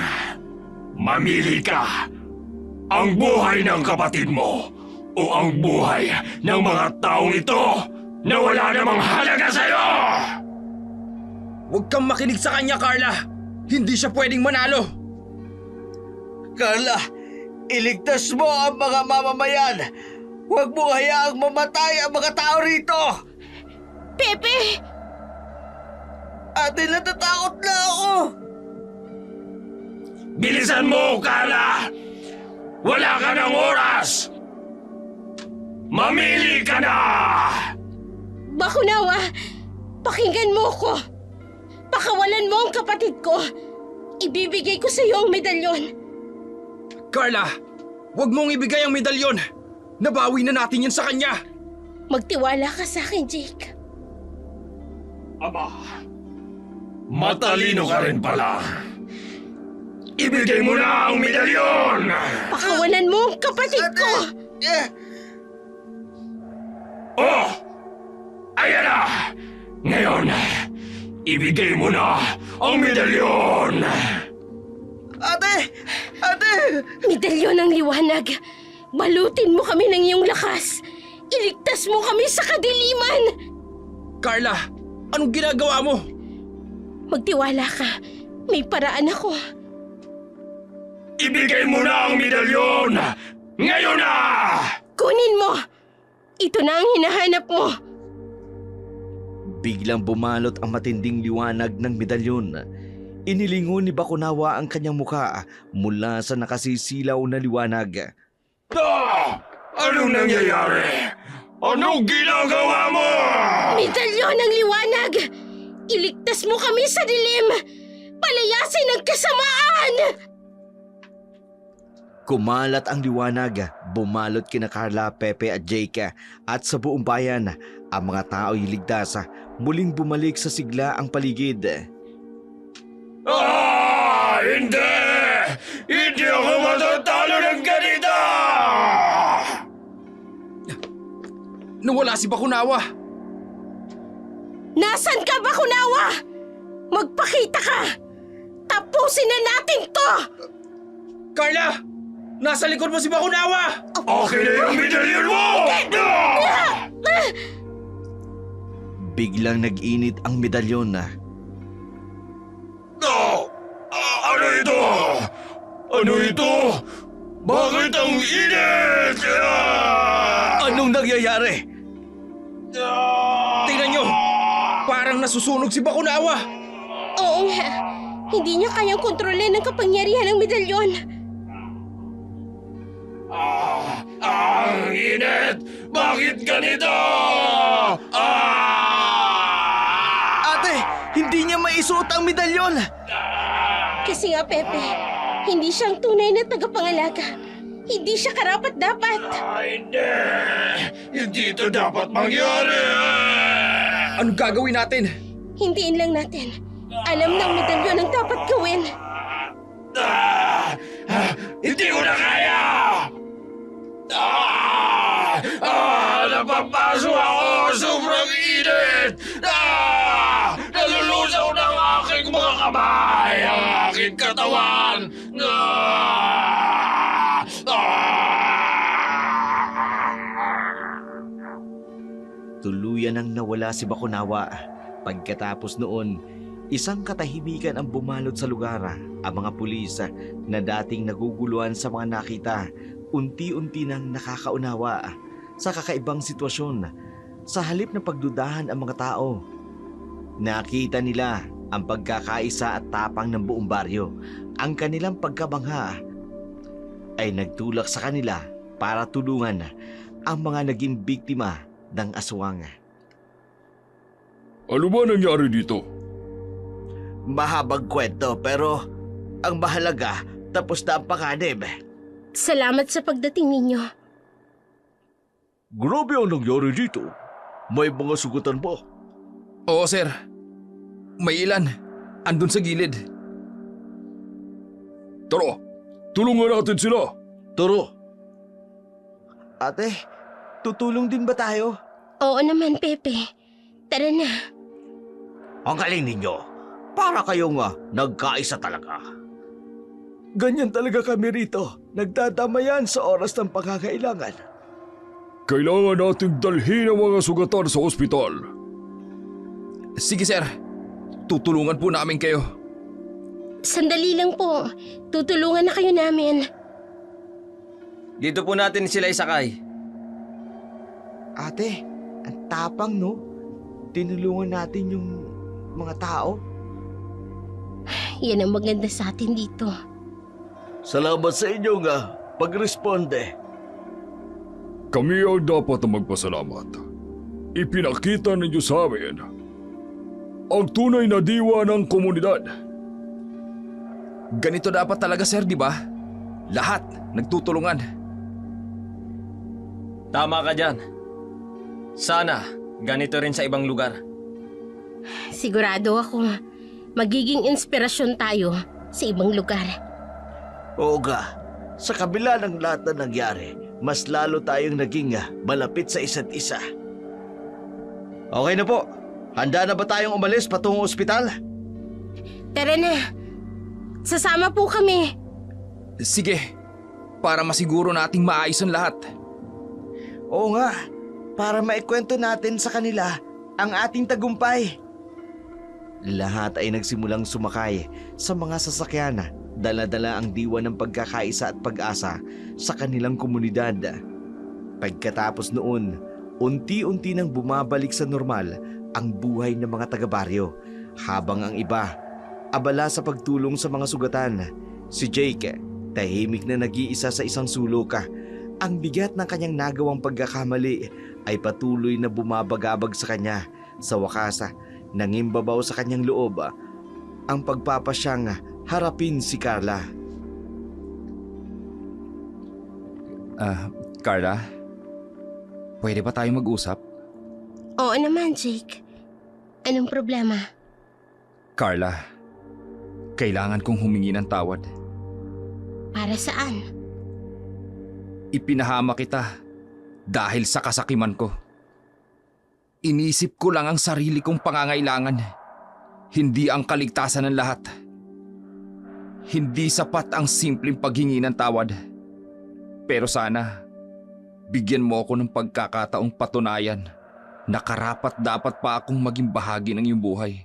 Mamili ka. Ang buhay ng kapatid mo o ang buhay ng mga taong ito na wala namang halaga sa'yo! Huwag kang makinig sa kanya, Carla! Hindi siya pwedeng manalo! Carla, Iligtas mo ang mga mamamayan! Huwag mo hayaang mamatay ang mga tao rito! Pepe! Ate, natatakot na ako! Bilisan mo, Carla! Wala ka ng oras! Mamili ka na! Bakunawa, pakinggan mo ko. Pakawalan mo ang kapatid ko. Ibibigay ko sa iyo ang medalyon. Carla, huwag mong ibigay ang medalyon. Nabawi na natin yan sa kanya. Magtiwala ka sa akin, Jake. Aba, matalino ka rin pala. Ibigay mo na ang medalyon! Pakawalan mo ang kapatid ko. Oh! Ayan na! Ngayon, ibigay mo na ang medalyon! Ate! Ate! Medalyon ng liwanag. Balutin mo kami ng iyong lakas. Iligtas mo kami sa kadiliman. Carla, anong ginagawa mo? Magtiwala ka. May paraan ako. Ibigay mo na ang medalyon! Ngayon na! Kunin mo. Ito na ang hinahanap mo. Biglang bumalot ang matinding liwanag ng medalyon. Inilingon ni Bakunawa ang kanyang muka mula sa nakasisilaw na liwanag. Anong nangyayari? Anong ginagawa mo? Medalyon ng liwanag. Iligtas mo kami sa dilim. Palayasin ang kasamaan. Kumalat ang liwanag, bumalot kina Carla, Pepe at Jake at sa buong bayan. Ang mga tao'y ligtas, muling bumalik sa sigla ang paligid. Hindi! Hindi ako matatalo ng ganito! Nawala si Bakunawa. Nasaan ka, Bakunawa? Magpakita ka. Tapusin na natin to. Carla! Nasa likod mo si Bakunawa! Okay na yung medalyon mo! Biglang nag-init ang medalyon. Ano ito? Ano ito? Bakit ang init? Anong nangyayari? Tingnan nyo! Parang nasusunog si Bakunawa! Oo nga. Hindi niya kayang kontrolin ang kapangyarihan ng medalyon. Ang init! Bakit ganito? Ate! Hindi niya maisuot ang medalyon! Kasi nga, Pepe, hindi siyang tunay na tagapangalaga. Hindi siya karapat-dapat. Hindi! Hindi ito dapat mangyari! Anong gagawin natin? Hindiin lang natin. Alam ng medalyon ang dapat gawin. Hindi ko na kaya! Napapaso ako! Sobrang init! Nalulusaw ng aking mga kamay! Ang aking katawan! Tuluyan nang nawala si Bakunawa. Pagkatapos noon, isang katahimikan ang bumalot sa lugar. Ang mga pulis na dating naguguluhan sa mga nakita, unti-unti nang nakakaunawa sa kakaibang sitwasyon. Sa halip na pagdudahan ang mga tao, nakita nila ang pagkakaisa at tapang ng buong baryo. Ang kanilang pagkabangha ay nagtulak sa kanila para tulungan ang mga naging biktima ng aswang. Ano ba nangyari dito? Mahabang kwento pero ang mahalaga tapos na ang panganib. Salamat sa pagdating ninyo. Grabe ang nangyari dito. May mga sugutan ba? Oo, sir. May ilan. Andun sa gilid. Tara, tulungan natin sila. Turo. Ate, tutulong din ba tayo? Oo naman, Pepe. Tara na. Ang galing ninyo. Para kayong nagkaisa talaga. Ganyan talaga kami rito. Nagdadamayan sa oras ng pangangailangan. Kailangan nating dalhin ang mga sugatan sa ospital. Sige, sir. Tutulungan po namin kayo. Sandali lang po. Tutulungan na kayo namin. Dito po natin sila isakay. Ate, ang tapang no? Tinulungan natin yung mga tao. Yan ang maganda sa atin dito. Salamat sa inyo nga pagresponde. Kami ang dapat na magpasalamat. Ipinakita ninyo sa amin ang tunay na diwa ng komunidad. Ganito dapat talaga, sir, di ba? Lahat nagtutulungan. Tama ka dyan. Sana ganito rin sa ibang lugar. Sigurado ako, magiging inspirasyon tayo sa ibang lugar. Oo nga, sa kabila ng lahat na nangyari, mas lalo tayong naging malapit sa isa't isa. Okay na po. Handa na ba tayong umalis patungong ospital? Tara na, sasama po kami. Sige, para masiguro nating maayos ang lahat. Oo nga, para maikwento natin sa kanila ang ating tagumpay. Lahat ay nagsimulang sumakay sa mga sasakyan, dala-dala ang diwa ng pagkakaisa at pag-asa sa kanilang komunidad. Pagkatapos noon, unti-unti nang bumabalik sa normal ang buhay ng mga taga-baryo, habang ang iba abala sa pagtulong sa mga sugatan. Si Jake, tahimik na nag-iisa sa isang sulok. Ang bigat ng kanyang nagawang pagkakamali ay patuloy na bumabagabag sa kanya. Sa wakas, nangimbabaw sa kanyang loob ang pagpapasyang harapin si Carla. Carla, pwede ba tayo mag-usap? Oo naman, Jake. Anong problema? Carla, kailangan kong humingi ng tawad. Para saan? Ipinahama kita dahil sa kasakiman ko. Inisip ko lang ang sarili kong pangangailangan, hindi ang kaligtasan ng lahat. Hindi sapat ang simpleng paghingi ng tawad. Pero sana, bigyan mo ako ng pagkakataong patunayan na karapat-dapat pa akong maging bahagi ng iyong buhay.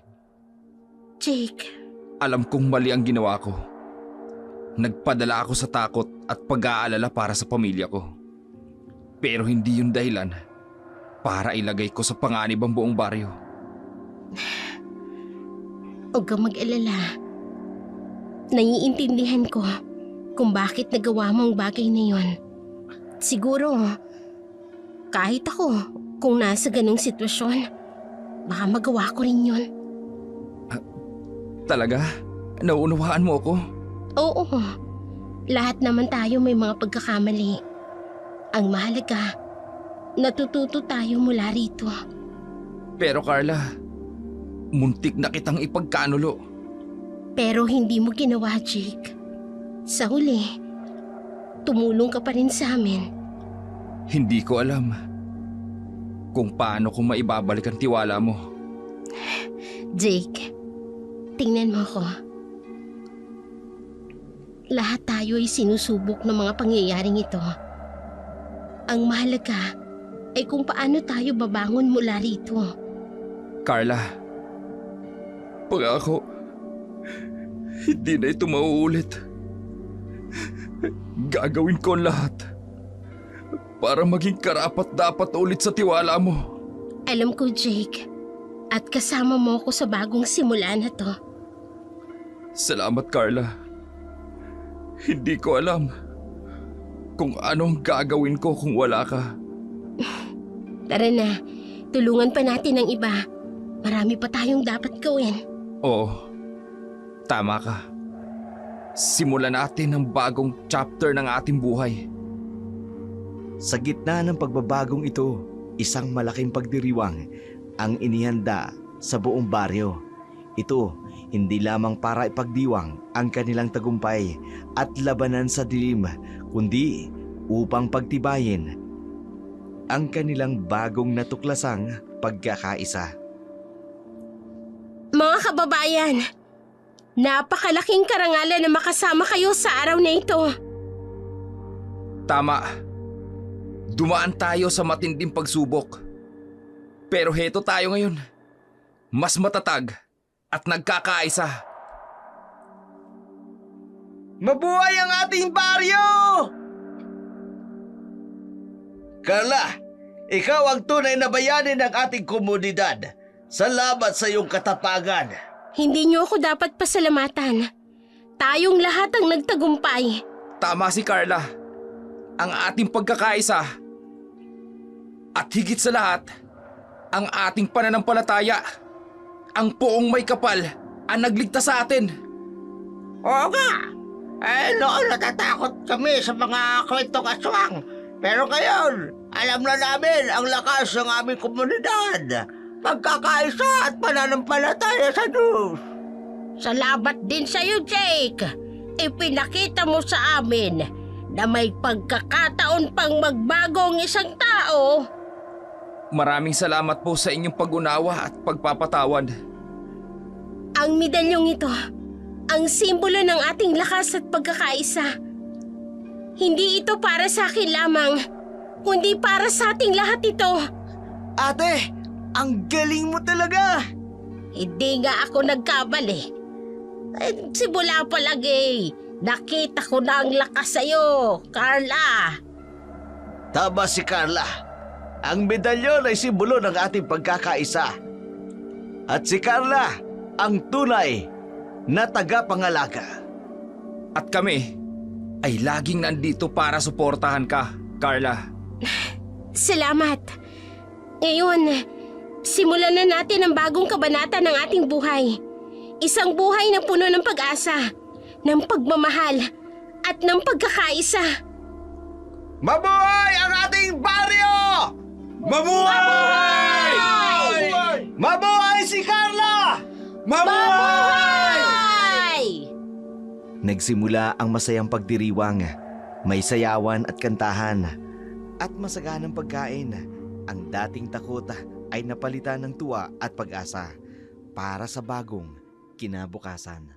Jake, Alam kong mali ang ginawa ko. Nagpadala ako sa takot at pag-aalala para sa pamilya ko. Pero hindi yun dahilan para ilagay ko sa panganib ang buong baryo. huwag kang mag-alala. Naiintindihan ko kung bakit nagawa mo ang bagay na yon. Siguro, kahit ako, kung nasa ganong sitwasyon, baka magawa ko rin yun. Talaga? Nauunawaan mo ako? Oo, lahat naman tayo may mga pagkakamali. Ang mahalaga, natututo tayo mula rito. Pero Carla, muntik na kitang ipagkanulo. Pero hindi mo ginawa, Jake. Sa huli, tumulong ka pa rin sa amin. Hindi ko alam kung paano ko maibabalik ang tiwala mo. Jake, tingnan mo ko. Lahat tayo ay sinusubok ng mga pangyayaring ito. Ang mahalaga ay kung paano tayo babangon mula rito. Carla, pangako, hindi na ito mauulit. Gagawin ko ang lahat para maging karapat-dapat ulit sa tiwala mo. Alam ko, Jake, at kasama mo ako sa bagong simula na to. Salamat, Carla. Hindi ko alam kung anong gagawin ko kung wala ka. Tara na, tulungan pa natin ang iba. Marami pa tayong dapat gawin. Oo, tama ka. Simulan natin ang bagong chapter ng ating buhay. Sa gitna ng pagbabagong ito, isang malaking pagdiriwang ang inihanda sa buong baryo. Ito, hindi lamang para ipagdiwang ang kanilang tagumpay at labanan sa dilim, kundi upang pagtibayin ang kanilang bagong natuklasang pagkakaisa. Mga kababayan, napakalaking karangalan na makasama kayo sa araw na ito. Tama. Dumaan tayo sa matinding pagsubok. Pero heto tayo ngayon. Mas matatag at nagkakaisa. Mabuhay ang ating baryo! Carla, ikaw ang tunay na bayani ng ating komunidad. Salamat sa iyong katapangan. Hindi niyo ako dapat pasalamatan. Tayong lahat ang nagtagumpay. Tama si Carla. Ang ating pagkakaisa. At higit sa lahat, ang ating pananampalataya. Ang poong may kapal ang nagligtas sa atin. Oo nga. Noon natatakot kami sa mga kwentong aswang. Pero ngayon, alam na namin ang lakas ng aming komunidad. Pagkakaisa at pananampalataya sa Diyos. Salamat din sa iyo, Jake. Ipinakita mo sa amin na may pagkakataon pang magbago ang isang tao. Maraming salamat po sa inyong pag-unawa at pagpapatawad. Ang medalyong ito, ang simbolo ng ating lakas at pagkakaisa. Hindi ito para sa akin lamang, kundi para sa ating lahat ito. Ate, ang galing mo talaga! Hindi nga ako nagkamali. Simula pa lang nakita ko na ang lakas sa'yo, Carla. Tama si Carla. Ang medalyon ay simbolo ng ating pagkakaisa. At si Carla, ang tunay na tagapangalaga. At kami ay laging nandito para suportahan ka, Carla. Salamat. Ngayon, simulan na natin ang bagong kabanata ng ating buhay. Isang buhay na puno ng pag-asa, ng pagmamahal, at ng pagkakaisa. Mabuhay ang ating baryo! Mabuhay! Mabuhay si Carla! Mabuhay! Nagsimula ang masayang pagdiriwang, may sayawan at kantahan, at masaganang pagkain. Ang dating takot ay napalitan ng tuwa at pag-asa para sa bagong kinabukasan.